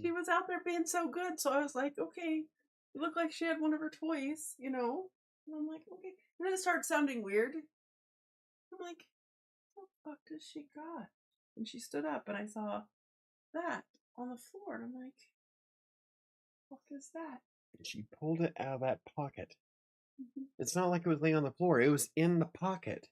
She was out there being so good, so I was like, okay, it looked like she had one of her toys, you know? And I'm like, okay. And then it started sounding weird. I'm like, what the fuck does she got? And she stood up and I saw that on the floor. And I'm like, what is that? She pulled it out of that pocket. It's not like it was laying on the floor. It was in the pocket.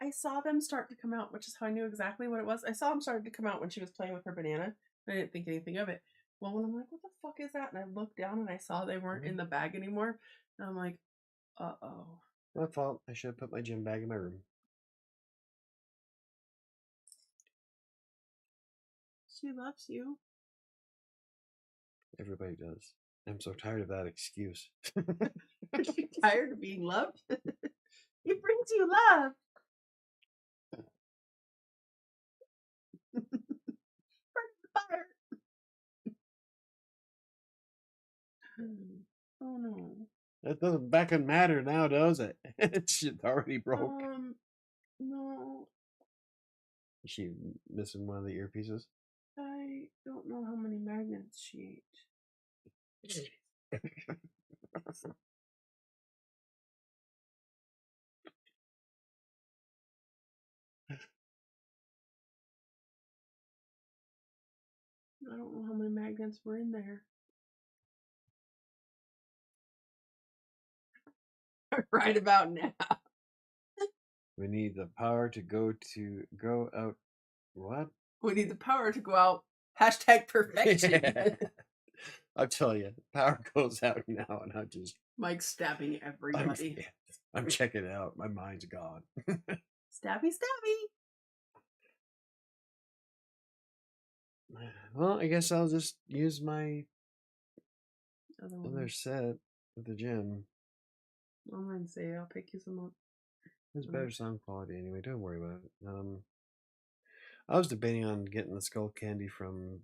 I saw them start to come out, which is how I knew exactly what it was. I saw them start to come out when she was playing with her banana. I didn't think anything of it. Well, when I'm like, what the fuck is that? And I looked down and I saw they weren't in the bag anymore. And I'm like, uh-oh. My fault. I should have put my gym bag in my room. She loves you. Everybody does. I'm so tired of that excuse. Are you tired of being loved? It brings you love. Burn the fire. Oh no. That doesn't back and matter now, does it? It's already broke. No. Is she missing one of the earpieces? I don't know how many magnets she ate. I don't know how many magnets were in there. Right about now. We need the power to go out. What? We need the power to go out. Hashtag perfection. I'll tell you, power goes out now, and I just Mike's stabbing everybody. I'm checking it out. My mind's gone. Stabby, stabby. Well, I guess I'll just use my Other set at the gym. I'm gonna say I'll pick you some up. There's better sound quality anyway. Don't worry about it. I was debating on getting the skull candy from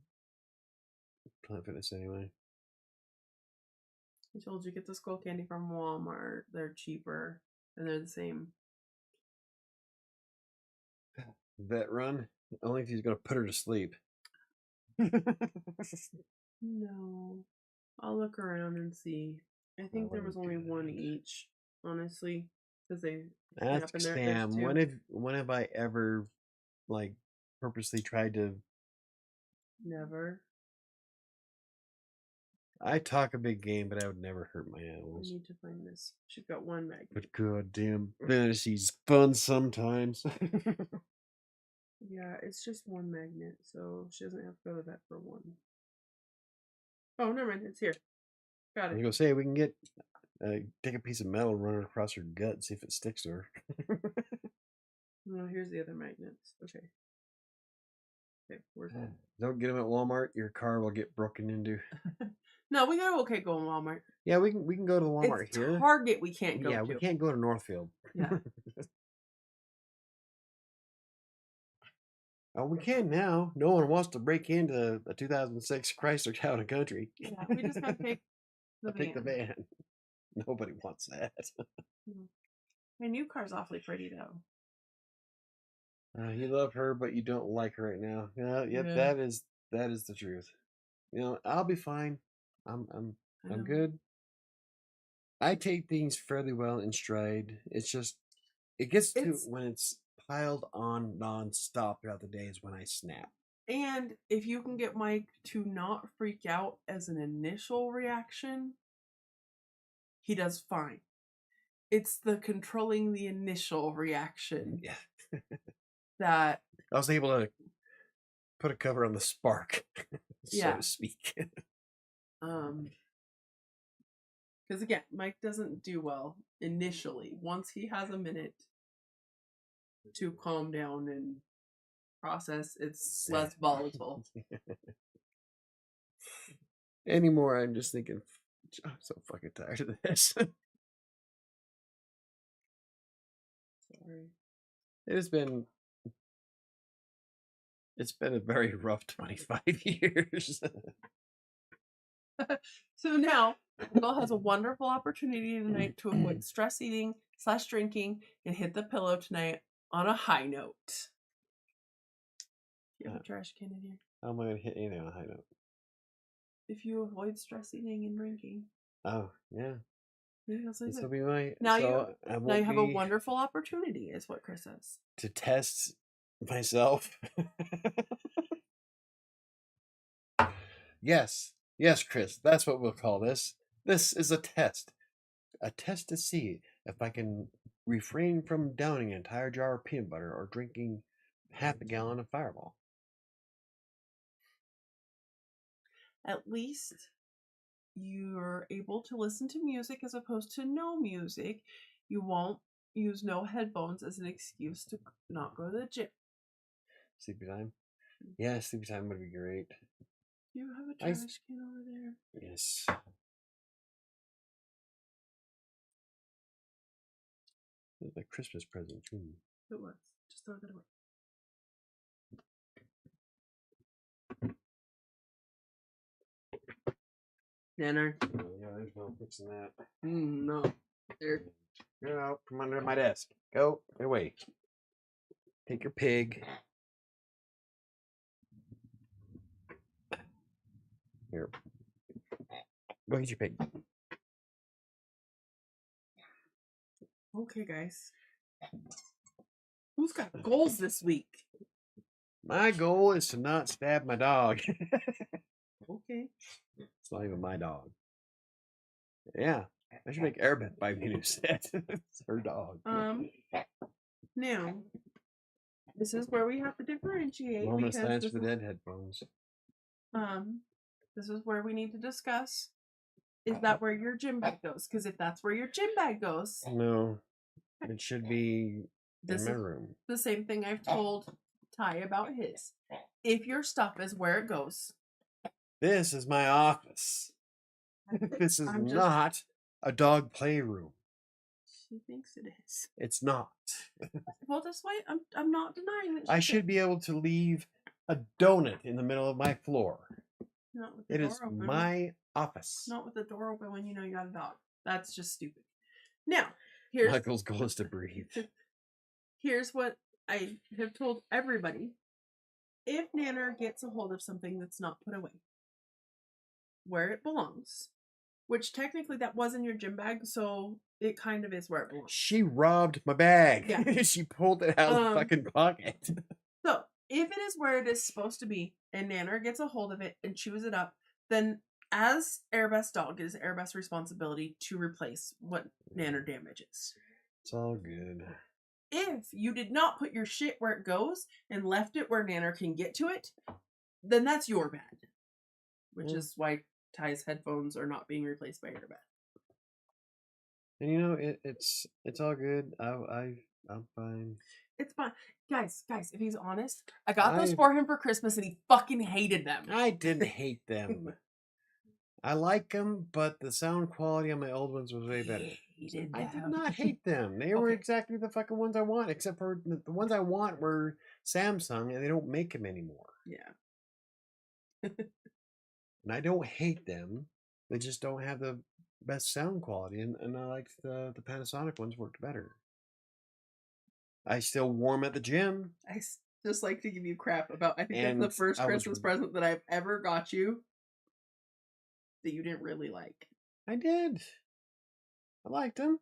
Planet Fitness anyway. I told you get the skull candy from Walmart. They're cheaper and they're the same. Vet run? Only if he's gonna put her to sleep. No. I'll look around and see. I think there was only one each, honestly. Because they ask Sam, when have I ever like purposely tried to Never. I talk a big game, but I would never hurt my animals. I need to find this. She's got one magnet. But goddamn, fantasy's fun sometimes. Yeah, it's just one magnet, so she doesn't have to go to the vet for one. Oh, never mind. It's here. Got I was it. gonna say we can get take a piece of metal, run it across her gut, and see if it sticks to her. No, here's the other magnets. Okay. Okay, where's that? Don't get them at Walmart. Your car will get broken into. No, we got okay go in Walmart. Yeah, we can go to Walmart It's here. Target we can't go Yeah, to. we can't go to Northfield. Yeah. Oh, we can now. No one wants to break into a 2006 Chrysler Town and Country. Yeah, we just gotta take the I'll take the van. van. Nobody wants that. My new car's awfully pretty though. You love her, but you don't like her right now. Yep, Yeah. that is the truth. I'll be fine. I'm good. I take things fairly well in stride. It's just it gets to when it's piled on nonstop throughout the day is when I snap. And if you can get Mike to not freak out as an initial reaction, he does fine. It's the controlling the initial reaction. Yeah. That I was able to put a cover on the spark, so to speak. Because again, Mike doesn't do well initially. Once he has a minute to calm down and process, it's less volatile. Anymore, I'm just thinking, I'm so fucking tired of this. Sorry. It's been a very rough 25 years. So now, Will has a wonderful opportunity tonight to avoid stress eating / drinking and hit the pillow tonight on a high note. You have a trash can in here? How am I going to hit anything on a high note? If you avoid stress eating and drinking. Oh, yeah. Yeah, that's what This will be now you have a wonderful opportunity, is what Chris says. To test myself. Yes, Chris, that's what we'll call this. This is a test. A test to see if I can refrain from downing an entire jar of peanut butter or drinking half a gallon of Fireball. At least you're able to listen to music as opposed to no music. You won't use no headphones as an excuse to not go to the gym. Sleepy time? Yeah, sleepy time would be great. You have a trash can over there. Yes. It was a Christmas present too. It was. Just throw that away. Nanner. Oh, yeah, there's no fixing that. No. There. Get out from under my desk. Go. Get away. Take your pig. Here. Go get your pig. Okay, guys. Who's got goals this week? My goal is to not stab my dog. Okay. It's not even my dog. Yeah. I should make Airbeth buy me a new set. It's her dog. Now, this is where we have to differentiate. Moment of silence for the dead headphones. This is where we need to discuss. Is that where your gym bag goes? Because if that's where your gym bag goes, no, it should be in my room. The same thing I've told Ty about his. If your stuff is where it goes, this is my office. This is not a dog playroom. She thinks it is. It's not. Well, that's why I'm not denying that. I should be able to leave a donut in the middle of my floor. Not with the door open. My office. Not with the door open when you know you got a dog. That's just stupid. Now, here's Michael's goal is to breathe. Here's what I have told everybody. If Nanner gets a hold of something that's not put away where it belongs, which technically that was in your gym bag, so it kind of is where it belongs. She robbed my bag. Yeah. She pulled it out of the fucking pocket. So, if it is where it is supposed to be, and Nanner gets a hold of it and chews it up, then as Airbest's dog, it is Airbest's responsibility to replace what Nanner damages. It's all good. If you did not put your shit where it goes and left it where Nanner can get to it, then that's your bad. Which is why Ty's headphones are not being replaced by your bad. And it's all good. I'm fine. It's fine. Guys, if he's honest, I got those for him for Christmas and he fucking hated them. I didn't hate them. I like them, but the sound quality on my old ones was way better. I did not hate them. They were exactly the fucking ones I want, except for the ones I want were Samsung, and they don't make them anymore. Yeah. And I don't hate them. They just don't have the best sound quality, and I liked the Panasonic ones worked better. I still wore them at the gym. I just like to give you crap about. I think that's the first Christmas present that I've ever got you that you didn't really like. I did. I liked them.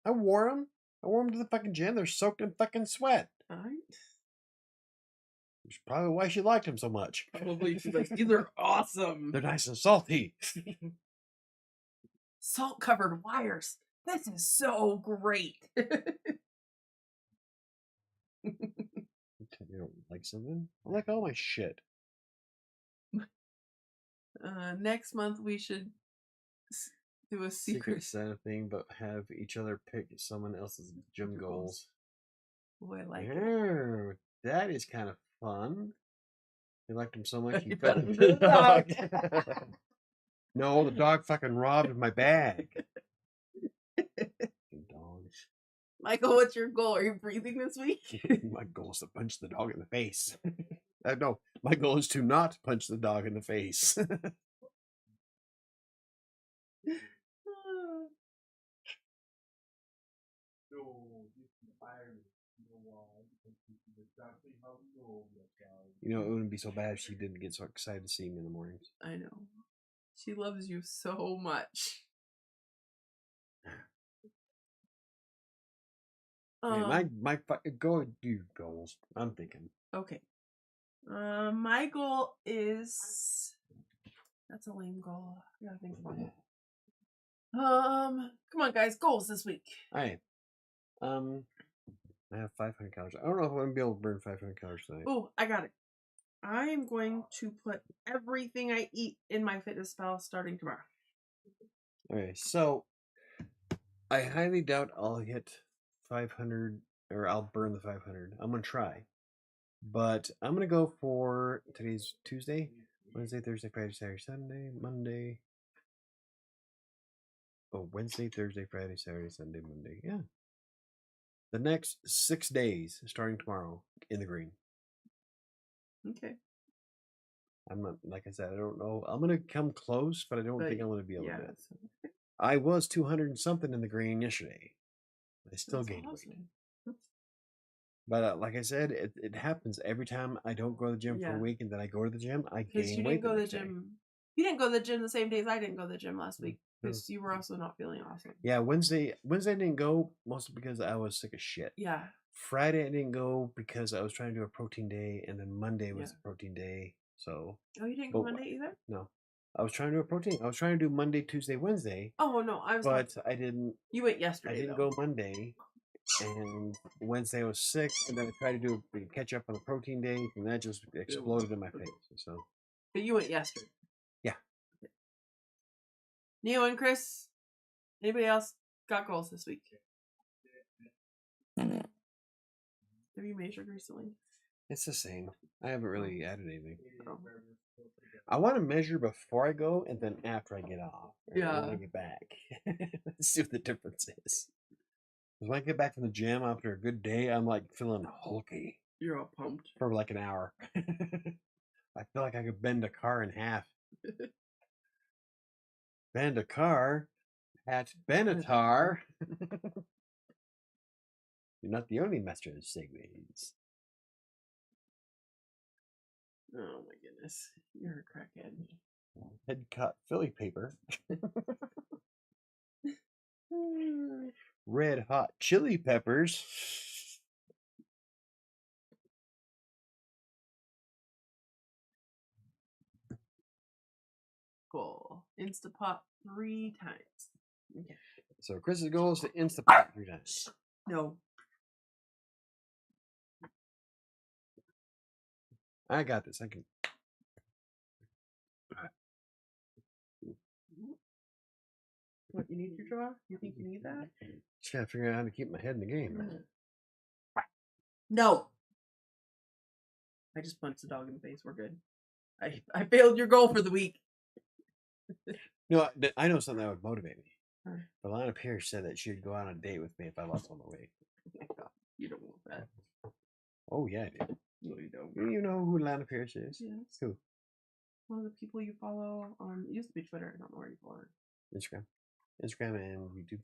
I wore them. I wore them to the fucking gym. They're soaked in fucking sweat. All right. Which is probably why she liked them so much. Probably she's like, these are awesome. They're nice and salty. Salt-covered wires. This is so great. You don't like something? I like all my shit. Next month we should do a secret Santa thing, but have each other pick someone else's gym goals. Oh, I like it. That is kind of fun. You liked him so much, you fed fed him him to the dog. No, the dog fucking robbed my bag. Dogs. Michael, what's your goal? Are you breathing this week? My goal is to punch the dog in the face. No, my goal is to not punch the dog in the face. It wouldn't be so bad if she didn't get so excited to see me in the mornings. I know. She loves you so much. My go do goals. I'm thinking. Okay. My goal is that's a lame goal. I gotta think about it. Come on, guys, goals this week. All right. I have 500 calories. I don't know if I'm gonna be able to burn 500 calories tonight. Oh, I got it. I am going to put everything I eat in my MyFitnessPal starting tomorrow. Okay, so I highly doubt I'll hit 500 or I'll burn the 500. I'm gonna try, but I'm gonna go for today's Tuesday, Wednesday, Thursday, Friday, Saturday, Sunday, Monday. Oh, Wednesday, Thursday, Friday, Saturday, Sunday, Monday. Yeah. The next 6 days, starting tomorrow, in the green. Okay. I'm not, like I said, I don't know. I'm going to come close, but I don't think I'm going to be able to do it. I was 200 and something in the green yesterday. I still gained weight. But like I said, it happens every time I don't go to the gym for a week and then I go to the gym, I gain weight. You didn't go to the gym the same days I didn't go to the gym last week. Because you were also not feeling awesome. Yeah, Wednesday I didn't go mostly because I was sick as shit. Yeah. Friday I didn't go because I was trying to do a protein day, and then Monday was the protein day. So. Oh, you didn't go Monday either? No, I was trying to do a protein. I was trying to do Monday, Tuesday, Wednesday. Oh no, I was. But I didn't. You went yesterday. I didn't go Monday, and Wednesday I was sick, and then I tried to catch up on the protein day, and that just exploded in my face. So. But you went yesterday. Yeah. Neil and Chris. Anybody else got goals this week? Have you measured recently? It's the same. I haven't really added anything. Oh. I want to measure before I go and then after I get off. Yeah. When I get back. Let's see what the difference is. Because when I get back from the gym after a good day, I'm like feeling hulky. You're all pumped. For like an hour. I feel like I could bend a car in half. Bend a car at Benatar. You're not the only master of segways. Oh my goodness. You're a crackhead. Head cut Philly paper. Red hot chili peppers. Cool. Instapot 3 times. Okay. So Chris's goal is to Instapot 3 times. No. I got this. I can. What, you need your jaw? You think you need that? Just gotta figure out how to keep my head in the game. No. I just punched the dog in the face. We're good. I failed your goal for the week. No, I know something that would motivate me. Huh. Alana Pierce said that she would go on a date with me if I lost all the weight. You don't want that. Oh yeah, I do. No, you don't. You know who Alana Pierce is? Yes. Who? One of the people you follow on, it used to be Twitter. I don't know where you follow her. Instagram and YouTube.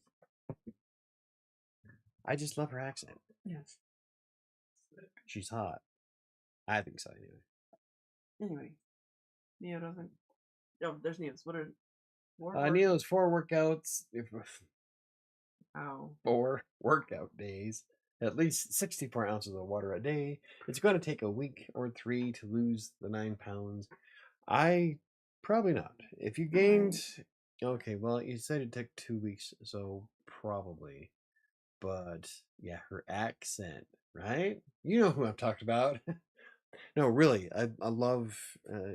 I just love her accent. Yes. She's hot. I think so Anyway, Neo doesn't. Oh, there's Neo's. What are Neil's 4 workouts. Ow. 4 workout days. At least 64 ounces of water a day. It's going to take a week or 3 to lose the 9 pounds. I probably not. If you gained, okay, well, you said it took 2 weeks, so probably. But yeah, her accent, right? You know who I'm talking about. No, really, I love.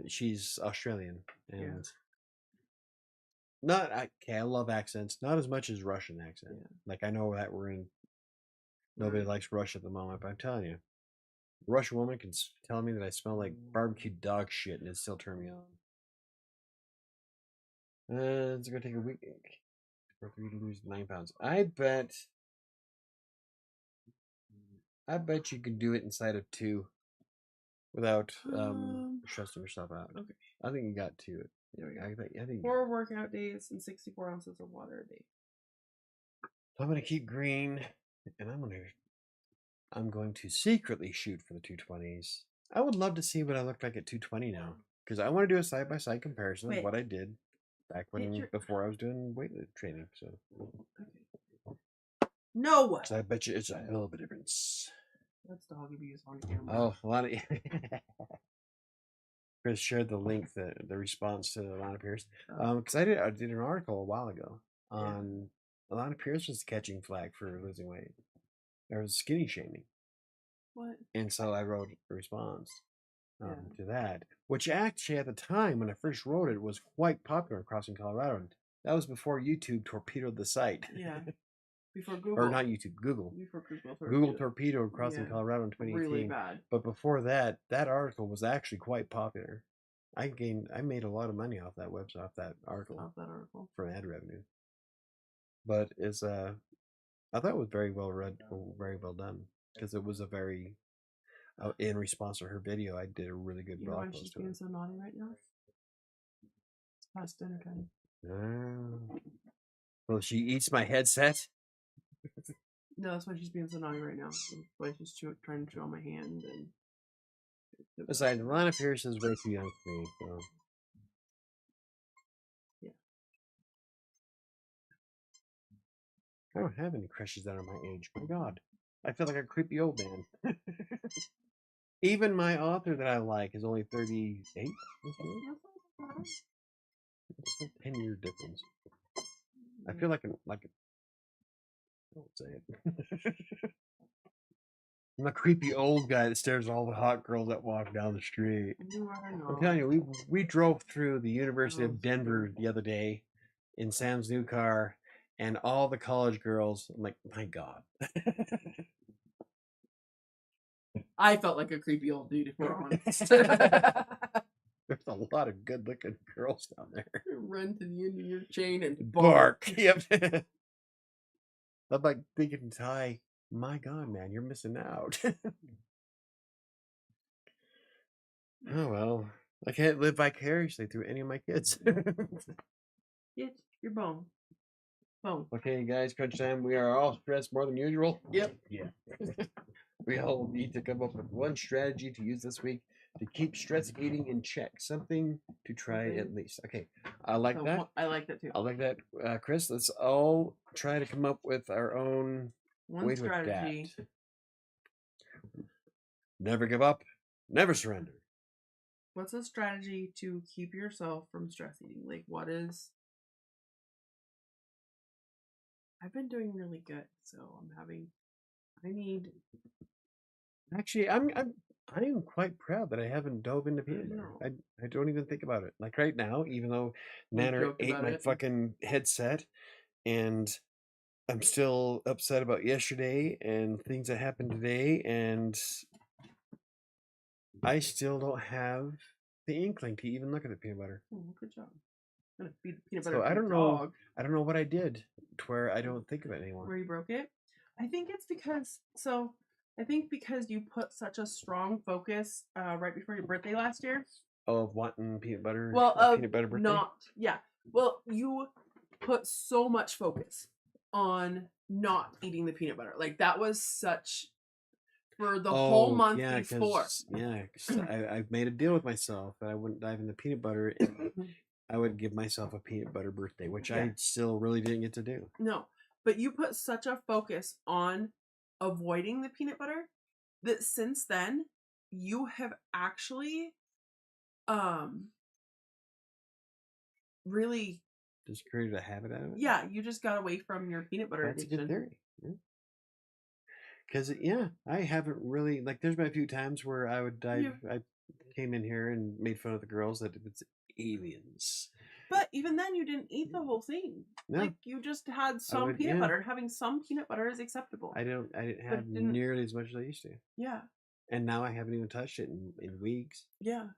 She's Australian, and not okay. I love accents, not as much as Russian accent. Yeah. Like I know that we're in. Nobody likes Russia at the moment, but I'm telling you, a Russian woman can tell me that I smell like barbecue dog shit, and it still turn me on. It's gonna take a week for you to lose 9 pounds. I bet you could do it inside of 2 without stressing yourself out. Okay. I think you got 2. There we go. I think 4 workout days and 64 ounces of water a day. I'm gonna keep green, and I'm going to secretly shoot for the 220s. I would love to see what I look like at 220 now, because I want to do a side by side comparison of what I did back before I was doing weight training. So, no. So I bet you it's a hell of a difference. That's dog abuse on camera. Oh, a lot of Chris shared the link, the response to Alana Pierce, because I did an article a while ago on Alana Pierce was catching flack for losing weight. There was skinny shaming. What? And so I wrote a response to that, which actually at the time when I first wrote it was quite popular across in Colorado. And that was before YouTube torpedoed the site. Yeah. Before Google. Or not YouTube, Google. Before Google torpedoed. Google torpedoed crossing Colorado in 2018. Really bad. But before that, that article was actually quite popular. I made a lot of money off that website, off that article. From ad revenue. But it's I thought it was very well read, very well done, because it was a very in response to her video, I did a really good blog post. She's being so naughty right now. It's past dinner time. Well, she eats my headset. No, that's why she's being so naughty right now. That's why she's trying to chew on my hand. And besides, Alana Pierce is way too young for me. So. Yeah. I don't have any crushes that are my age. My God, I feel like a creepy old man. Even my author that I like is only 38. It's a 10-year difference. I feel like don't say it. I'm a creepy old guy that stares at all the hot girls that walk down the street. I'm telling you, we drove through the University of Denver the other day in Sam's new car, and all the college girls. I'm like, my God. I felt like a creepy old dude, if we're honest. There's a lot of good-looking girls down there. Run to the end of your chain and bark. Yep. I'm like thinking, Ty, my God, man, you're missing out. Oh, well, I can't live vicariously through any of my kids. Get your bone. Okay, guys, crunch time. We are all stressed more than usual. Yep. Yeah. We all need to come up with one strategy to use this week to keep stress eating in check. Something to try at least. Okay, I like that. I like that too. I like that, Chris. Let's all try to come up with our own way strategy. To adapt. Never give up. Never surrender. What's a strategy to keep yourself from stress eating? Like, what is? I've been doing really good, so I need. Actually, I am quite proud that I haven't dove into I peanut butter. know. I don't even think about it. Like right now, even though We've Nanner joked ate about my it. fucking headset and I'm still upset about yesterday and things that happened today, and I still don't have the inkling to even look at the peanut butter. Oh, good job. I'm gonna feed the peanut butter So to your dog. I don't know what I did to where I don't think of it anymore. Where you broke it. I think it's because you put such a strong focus right before your birthday last year. Oh, of wanting peanut butter, Well, a of peanut butter birthday. not, yeah. Well, you put so much focus on not eating the peanut butter. Like that was such for the whole Oh month yeah, before. cause I've made a deal with myself that I wouldn't dive in the peanut butter, and I would give myself a peanut butter birthday, which Yeah. I still really didn't get to do. No, but you put such a focus on avoiding the peanut butter that since then you have actually really Just created a habit out of it. yeah, you just got away from your peanut butter That's a good addiction. theory. Because I haven't really like. There's been a few times where I would dive. I came in here and made fun of the girls that it's aliens. But even then, you didn't eat the whole thing. No. Like you just had some peanut butter. Having some peanut butter is acceptable. I didn't have nearly as much as I used to. Yeah. And now I haven't even touched it in weeks. Yeah.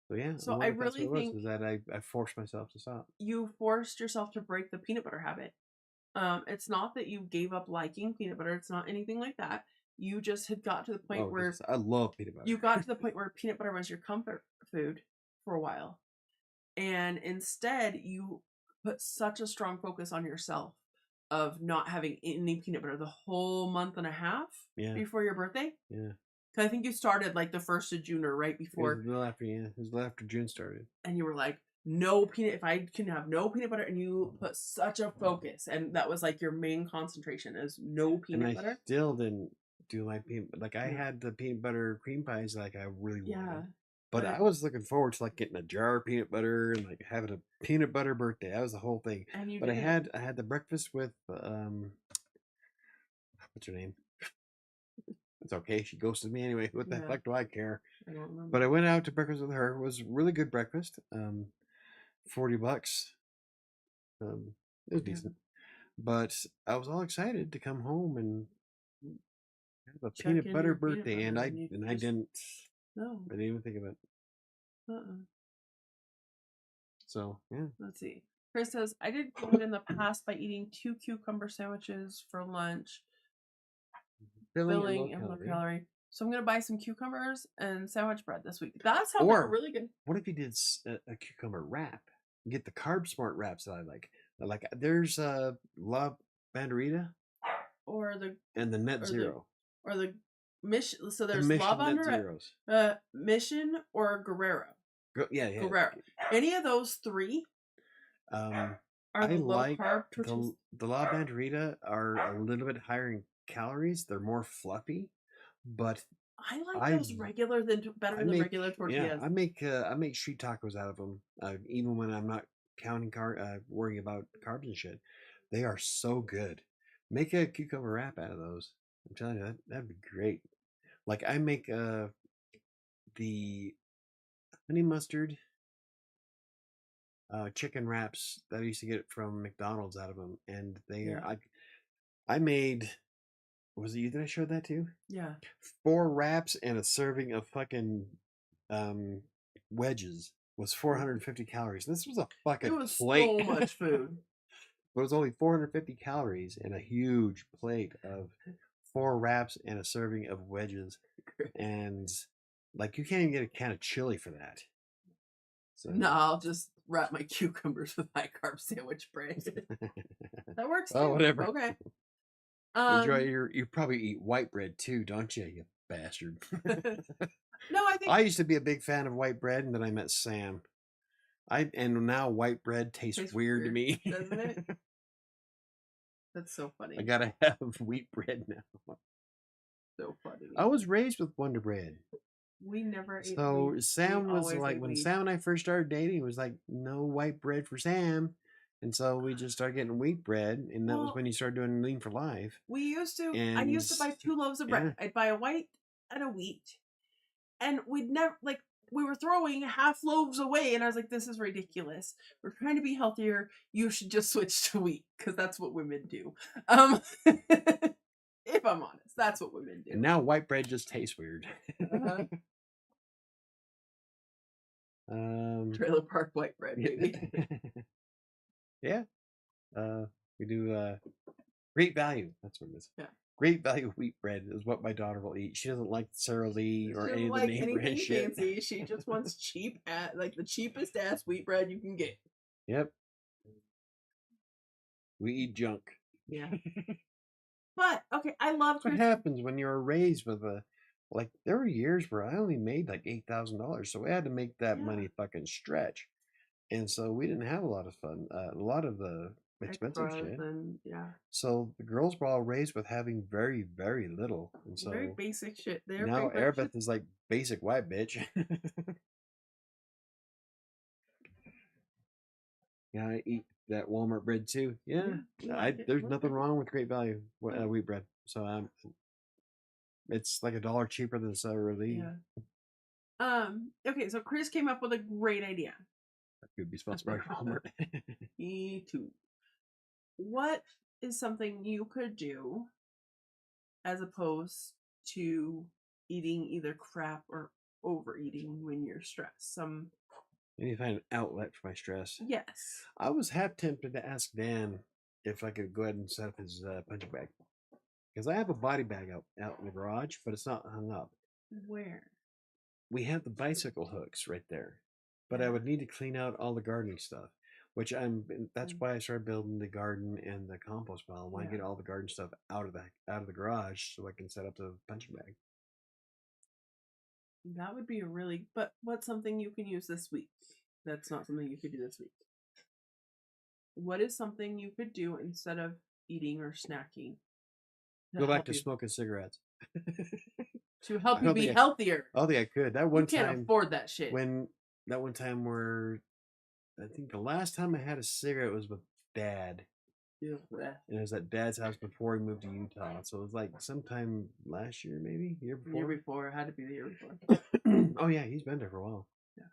So yeah. So I really think was that I forced myself to stop. You forced yourself to break the peanut butter habit. It's not that you gave up liking peanut butter. It's not anything like that. You just had got to the point where I love peanut butter. You got to the point where peanut butter was your comfort food for a while. And instead, you put such a strong focus on yourself of not having any peanut butter the whole month and a half before your birthday. Yeah. Because I think you started like the 1st of June or right before. It was a little after, It was a little after June started. And you were like, no peanut, if I can have no peanut butter, and you put such a focus, and that was like your main concentration is no peanut butter. I still didn't do my peanut, like I had the peanut butter cream pies like I really wanted. But I was looking forward to like getting a jar of peanut butter and like having a peanut butter birthday. That was the whole thing. But I had the breakfast with what's her name? It's okay. She ghosted me anyway. What the heck do I care? I don't remember. But I went out to breakfast with her. It was really good breakfast. $40. It was decent. But I was all excited to come home and have a peanut butter birthday, and I didn't. No, I didn't even think of it. So yeah. Let's see. Chris says, I did good in the past by eating 2 cucumber sandwiches for lunch. Filling and low calorie. So I'm gonna buy some cucumbers and sandwich bread this week. That sounds like a really good. What if you did a cucumber wrap? Get the Carb Smart wraps that I like. Like there's La Banderita or the Net Zero or the Mission. So there's La Banderita, Mission or Guerrero. Guerrero. Any of those three are the low carb tortillas. The La Banderita are a little bit higher in calories. They're more fluffy, but I like those better than regular tortillas. Yeah, I make street tacos out of them, even when I'm not counting worrying about carbs and shit. They are so good. Make a cucumber wrap out of those. I'm telling you, that'd be great. Like I make the honey mustard chicken wraps that I used to get from McDonald's out of them, and they are. I made. Was it you that I showed that to? Yeah. 4 wraps and a serving of fucking wedges was 450 calories. This was a fucking plate. So much food. But it was only 450 calories and a huge plate of 4 wraps and a serving of wedges. And like you can't even get a can of chili for that. So no, I'll just wrap my cucumbers with high carb sandwich bread. That works too. Oh, whatever. Okay. Enjoy you probably eat white bread too, don't you, you bastard? No, I used to be a big fan of white bread, and then I met Sam. And now white bread tastes weird to me. Doesn't it? That's so funny. I gotta have wheat bread now. So funny. I was raised with Wonder Bread. We never ate So wheat. Sam was like, when Sam and I first started dating, it was like, no white bread for Sam. And so we just started getting wheat bread, and that was when you started doing Lean for Life. I used to buy 2 loaves of bread. I'd buy a white and a wheat, and we'd never like we were throwing half loaves away, and I was like, this is ridiculous. We're trying to be healthier. You should just switch to wheat because that's what women do. If I'm honest, that's what women do. And now white bread just tastes weird. Uh-huh. Trailer park white bread, baby. Yeah. We do Great Value. That's what it is. Yeah. Great Value wheat bread is what my daughter will eat. She doesn't like Sara Lee or any of the name brand shit. Fancy. She just wants cheap, like the cheapest ass wheat bread you can get. Yep. We eat junk. Yeah. But okay, I love. What happens when you're raised with a like? There were years where I only made like $8,000, so we had to make that money fucking stretch, and so we didn't have a lot of fun. A lot of the expensive shit. And, yeah. So the girls were all raised with having very, very little, and so very basic shit. Now Airbeth is like basic white bitch. Yeah, I eat that Walmart bread too. Yeah, there's nothing wrong with Great Value wheat bread. So it's like $1 cheaper than Sara Lee. Yeah. Okay, so Chris came up with a great idea. That could be sponsored by Walmart. Me too. What is something you could do as opposed to eating either crap or overeating when you're stressed? I need to find an outlet for my stress. Yes. I was half tempted to ask Dan if I could go ahead and set up his punching bag. Because I have a body bag out in the garage, but it's not hung up. Where? We have the bicycle hooks right there. But I would need to clean out all the gardening stuff. That's why I started building the garden and the compost pile. I want to get all the garden stuff out of the garage so I can set up the punching bag. That would be but what's something you can use this week? That's not something you could do this week. What is something you could do instead of eating or snacking? Go back to smoking cigarettes. To help you be healthier. I don't think I could. That one time. You can't afford that shit. That one time where I think the last time I had a cigarette was with Dad. Yeah. And it was at Dad's house before he moved to Utah. So it was like sometime last year, maybe? Year before? It had to be the year before. Oh, yeah. He's been there for a while. Yeah.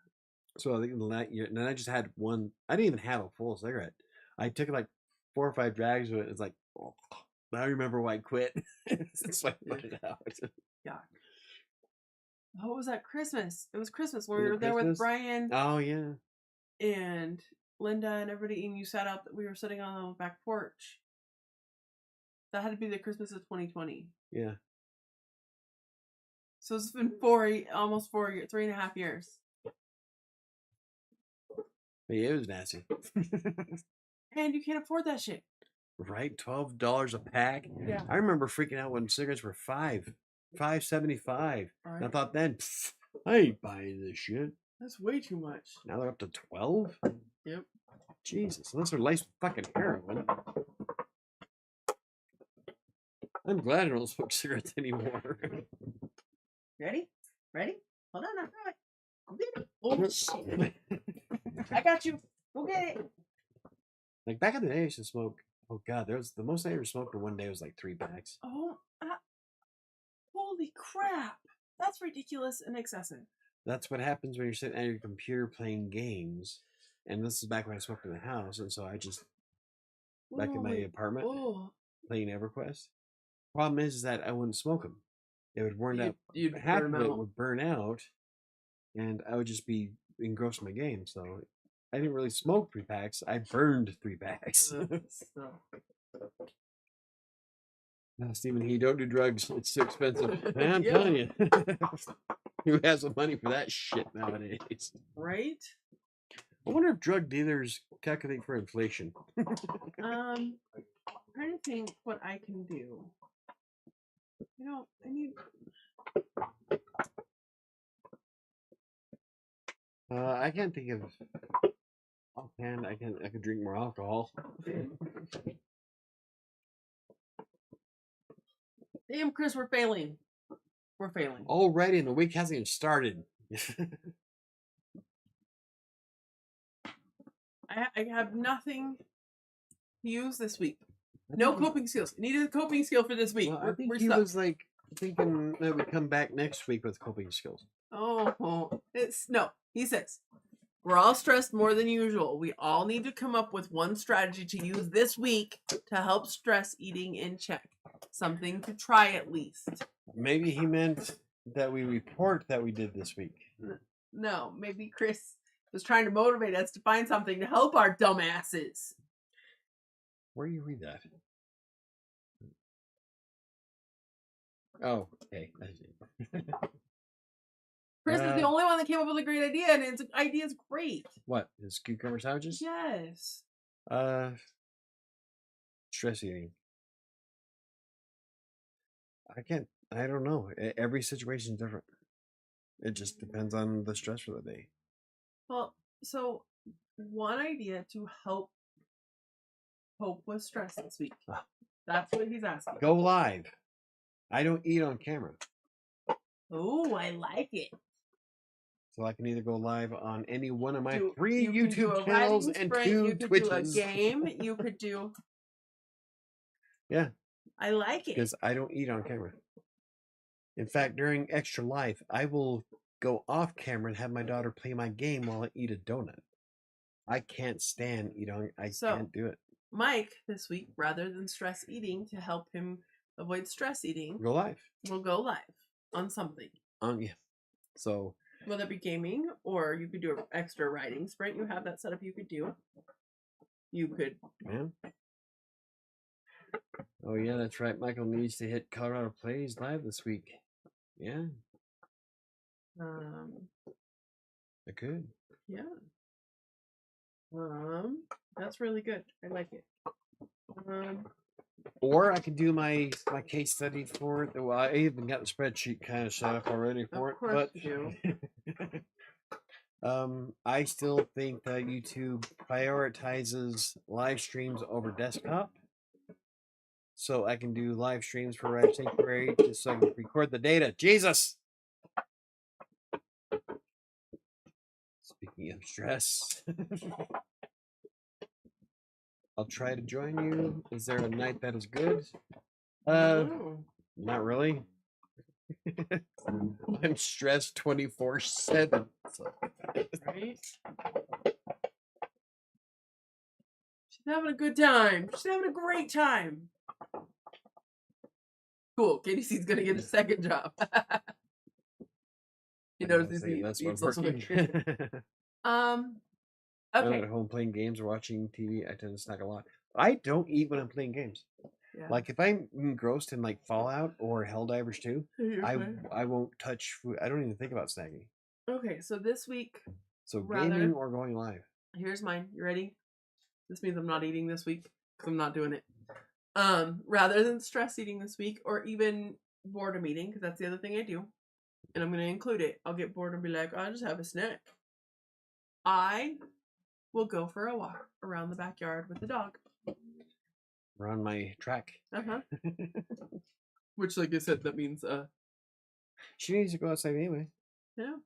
So I think in that year, and then I just had one. I didn't even have a full cigarette. I took like 4 or 5 drags of it. It's like, oh, I remember why I quit. So I put it out. Yeah. What was that? Christmas. It was Christmas when we were there with Brian. Oh, yeah. And Linda and everybody, and you sat out. We were sitting on the back porch. That had to be the Christmas of 2020. Yeah. So it's been almost 4 years, 3.5 years. But yeah, it was nasty. And you can't afford that shit. Right? $12 a pack. Yeah. I remember freaking out when cigarettes were $5.75. Right. And I thought then, I ain't buying this shit. That's way too much. Now they're up to 12? Yep. Jesus, unless they're laced with fucking heroin. I'm glad I don't smoke cigarettes anymore. Ready? Hold on, I'll get it. Oh, shit. I got you. Go get it. Like back in the day, I used to smoke. Oh, God, the most I ever smoked in one day was like 3 packs. Oh, holy crap. That's ridiculous and excessive. That's what happens when you're sitting at your computer playing games. And this is back when I smoked in the house. And so I just, back in my apartment, playing EverQuest. Problem is that I wouldn't smoke them. It would burn out. Half of it would burn out. And I would just be engrossed in my game. So I didn't really smoke 3 packs. I burned 3 packs. No, Stephen, you don't do drugs. It's too expensive. Man, I'm telling you. Who has the money for that shit nowadays? Right? I wonder if drug dealers calculate for inflation. I'm trying to think what I can do. I need... I can't think of offhand. I could drink more alcohol. Damn, Chris, we're failing. We're failing. Already, and the week hasn't even started. I have nothing to use this week. No coping skills. I needed a coping skill for this week. Well, I think he was like thinking that we come back next week with coping skills. Oh, no. He says, we're all stressed more than usual. We all need to come up with one strategy to use this week to help stress eating in check. Something to try at least. Maybe he meant that we report that we did this week. No, maybe Chris was trying to motivate us to find something to help our dumbasses. Where do you read that? Oh, okay. Chris is the only one that came up with a great idea, and his idea is great. What? His cucumber sandwiches? Yes. Stress eating. I don't know. Every situation is different. It just depends on the stress for the day. Well, so one idea to help cope with stress this week. That's what he's asking. Go live. I don't eat on camera. Oh, I like it. So I can either go live on any one of my 3 YouTube channels and 2 Twitches. You could do a game. You could do... Yeah. I like it. Because I don't eat on camera. In fact, during Extra Life, I will go off camera and have my daughter play my game while I eat a donut. I can't stand eating. I can't do it. Mike, this week, rather than stress eating, to help him avoid stress eating, go live. We'll go live on something. Yeah. So whether it be gaming, or you could do an extra riding sprint. You have that set up. You could do. You could. Man. Oh yeah, that's right. Michael needs to hit Colorado Plays live this week. Yeah. I could. Yeah. That's really good. I like it. Or I could do my case study for it. Well, I even got the spreadsheet kind of set up already for it. But you do. I still think that YouTube prioritizes live streams over desktop. So I can do live streams for Red Sanctuary just so I can record the data. Jesus! Speaking of stress. I'll try to join you. Is there a night that is good? Not really. I'm stressed 24/7. So. Right? She's having a good time. She's having a great time. Cool. KDC's gonna get a second job. He knows that's what's working. Okay. I'm at home playing games or watching TV. I tend to snack a lot. I don't eat when I'm playing games. Yeah. Like if I'm engrossed in like Fallout or Helldivers 2, I won't touch food. I don't even think about snacking. Okay, so this week. So gaming or going live. Here's mine. You ready? This means I'm not eating this week because I'm not doing it. Rather than stress eating this week or even boredom eating, because that's the other thing I do, and I'm going to include it. I'll get bored and be like, I'll just have a snack. I will go for a walk around the backyard with the dog. Around my track. Which, like I said, that means she needs to go outside anyway. Yeah.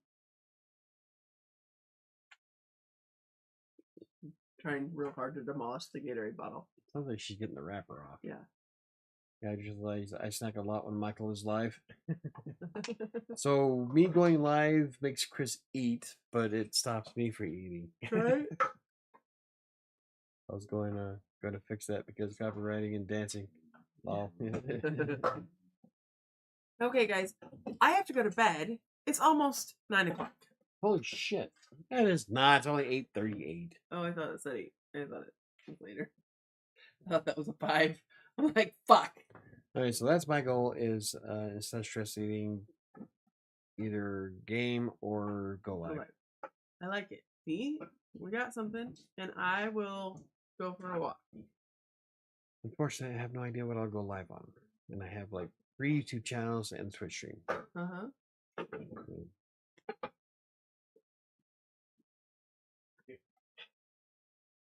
Trying real hard to demolish the Gatorade bottle. Sounds like she's getting the wrapper off. Yeah. Yeah, I just realized I snack a lot when Michael is live. So me going live makes Chris eat, but it stops me from eating. Right. I was going to fix that because copywriting and dancing. Oh. Okay, guys, I have to go to bed. It's almost 9 o'clock. Holy shit! That is not. It's only 8:38. Oh, I thought it said 8. I thought it was later. I thought that was a 5. I'm like, fuck. All right, so that's my goal: is instead of stress eating, either game or go live. I like it. See, we got something, and I will go for a walk. Unfortunately, I have no idea what I'll go live on, and I have like 3 YouTube channels and Twitch stream.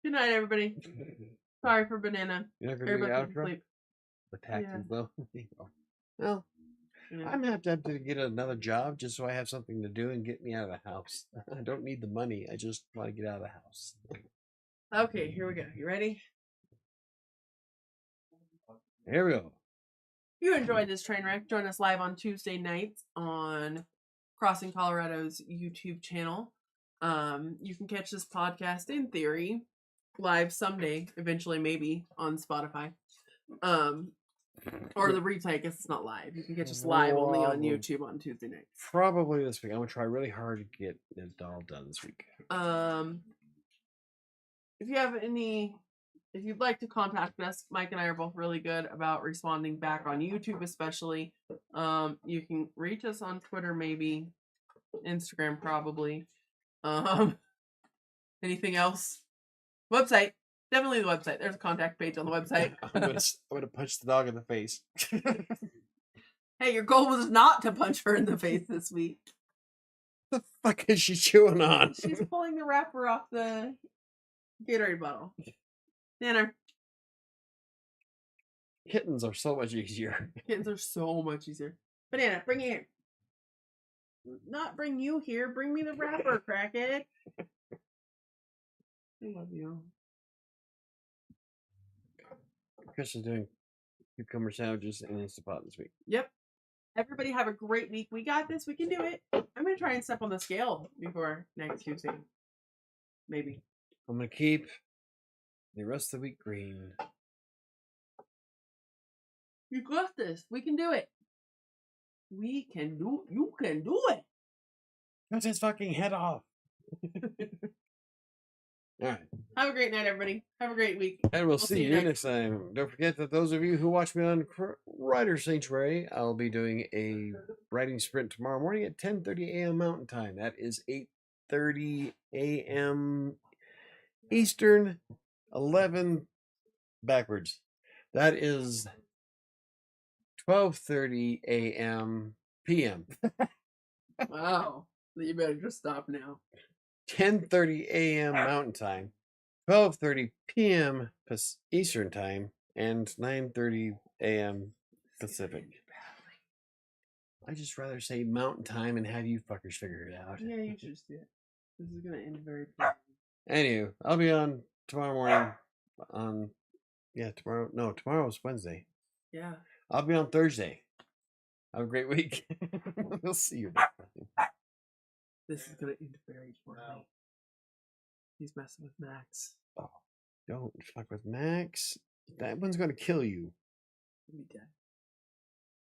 Good night, everybody. Sorry for banana. You're not gonna do sleep. The taxes, though. Well, yeah. I'm gonna have to get another job just so I have something to do and get me out of the house. I don't need the money. I just want to get out of the house. Okay, here we go. You ready? Here we go. you enjoyed this train wreck, join us live on Tuesday nights on Crossing Colorado's YouTube channel. You can catch this podcast in theory live someday, eventually, maybe on Spotify. Or the replay. I guess it's not live. You can catch us live only on YouTube on Tuesday nights. Probably this week. I'm gonna try really hard to get it all done this week. If you have any, if you'd like to contact us, Mike and I are both really good about responding back on YouTube, especially. You can reach us on Twitter, maybe Instagram, probably. Anything else? Website. Definitely the website. There's a contact page on the website. I'm gonna punch the dog in the face. Hey, your goal was not to punch her in the face this week. The fuck is she chewing on? She's pulling the wrapper off the Gatorade bottle. Tanner. Kittens are so much easier. Kittens are so much easier. Banana, bring it here. Not bring you here. Bring me the wrapper, crackhead. I love you. Chris is doing cucumber sandwiches in Instapot this week. Yep. Everybody have a great week. We got this. We can do it. I'm going to try and step on the scale before next Tuesday. Maybe. I'm going to keep the rest of the week green. You got this. We can do it. We can do. You can do it. Cut his fucking head off. All right. Have a great night, everybody. Have a great week. And we'll see you next time. Don't forget that those of you who watch me on Writer Sanctuary, I'll be doing a writing sprint tomorrow morning at 10:30 a.m. Mountain Time. That is 8:30 a.m. Eastern, 11 backwards. That is 12:30 a.m. p.m. Wow. You better just stop now. 10:30 a.m. Mountain Time, 12:30 p.m. Eastern Time, and 9:30 a.m. Pacific. I just rather say Mountain Time and have you fuckers figure it out. Yeah, you should just do it. This is gonna end very poorly. Anywho, I'll be on tomorrow morning. Tomorrow. No, tomorrow's Wednesday. Yeah. I'll be on Thursday. Have a great week. We'll see you next time. This is gonna end very poorly. He's messing with Max. Oh, don't fuck with Max. That one's gonna kill you. He'll be dead.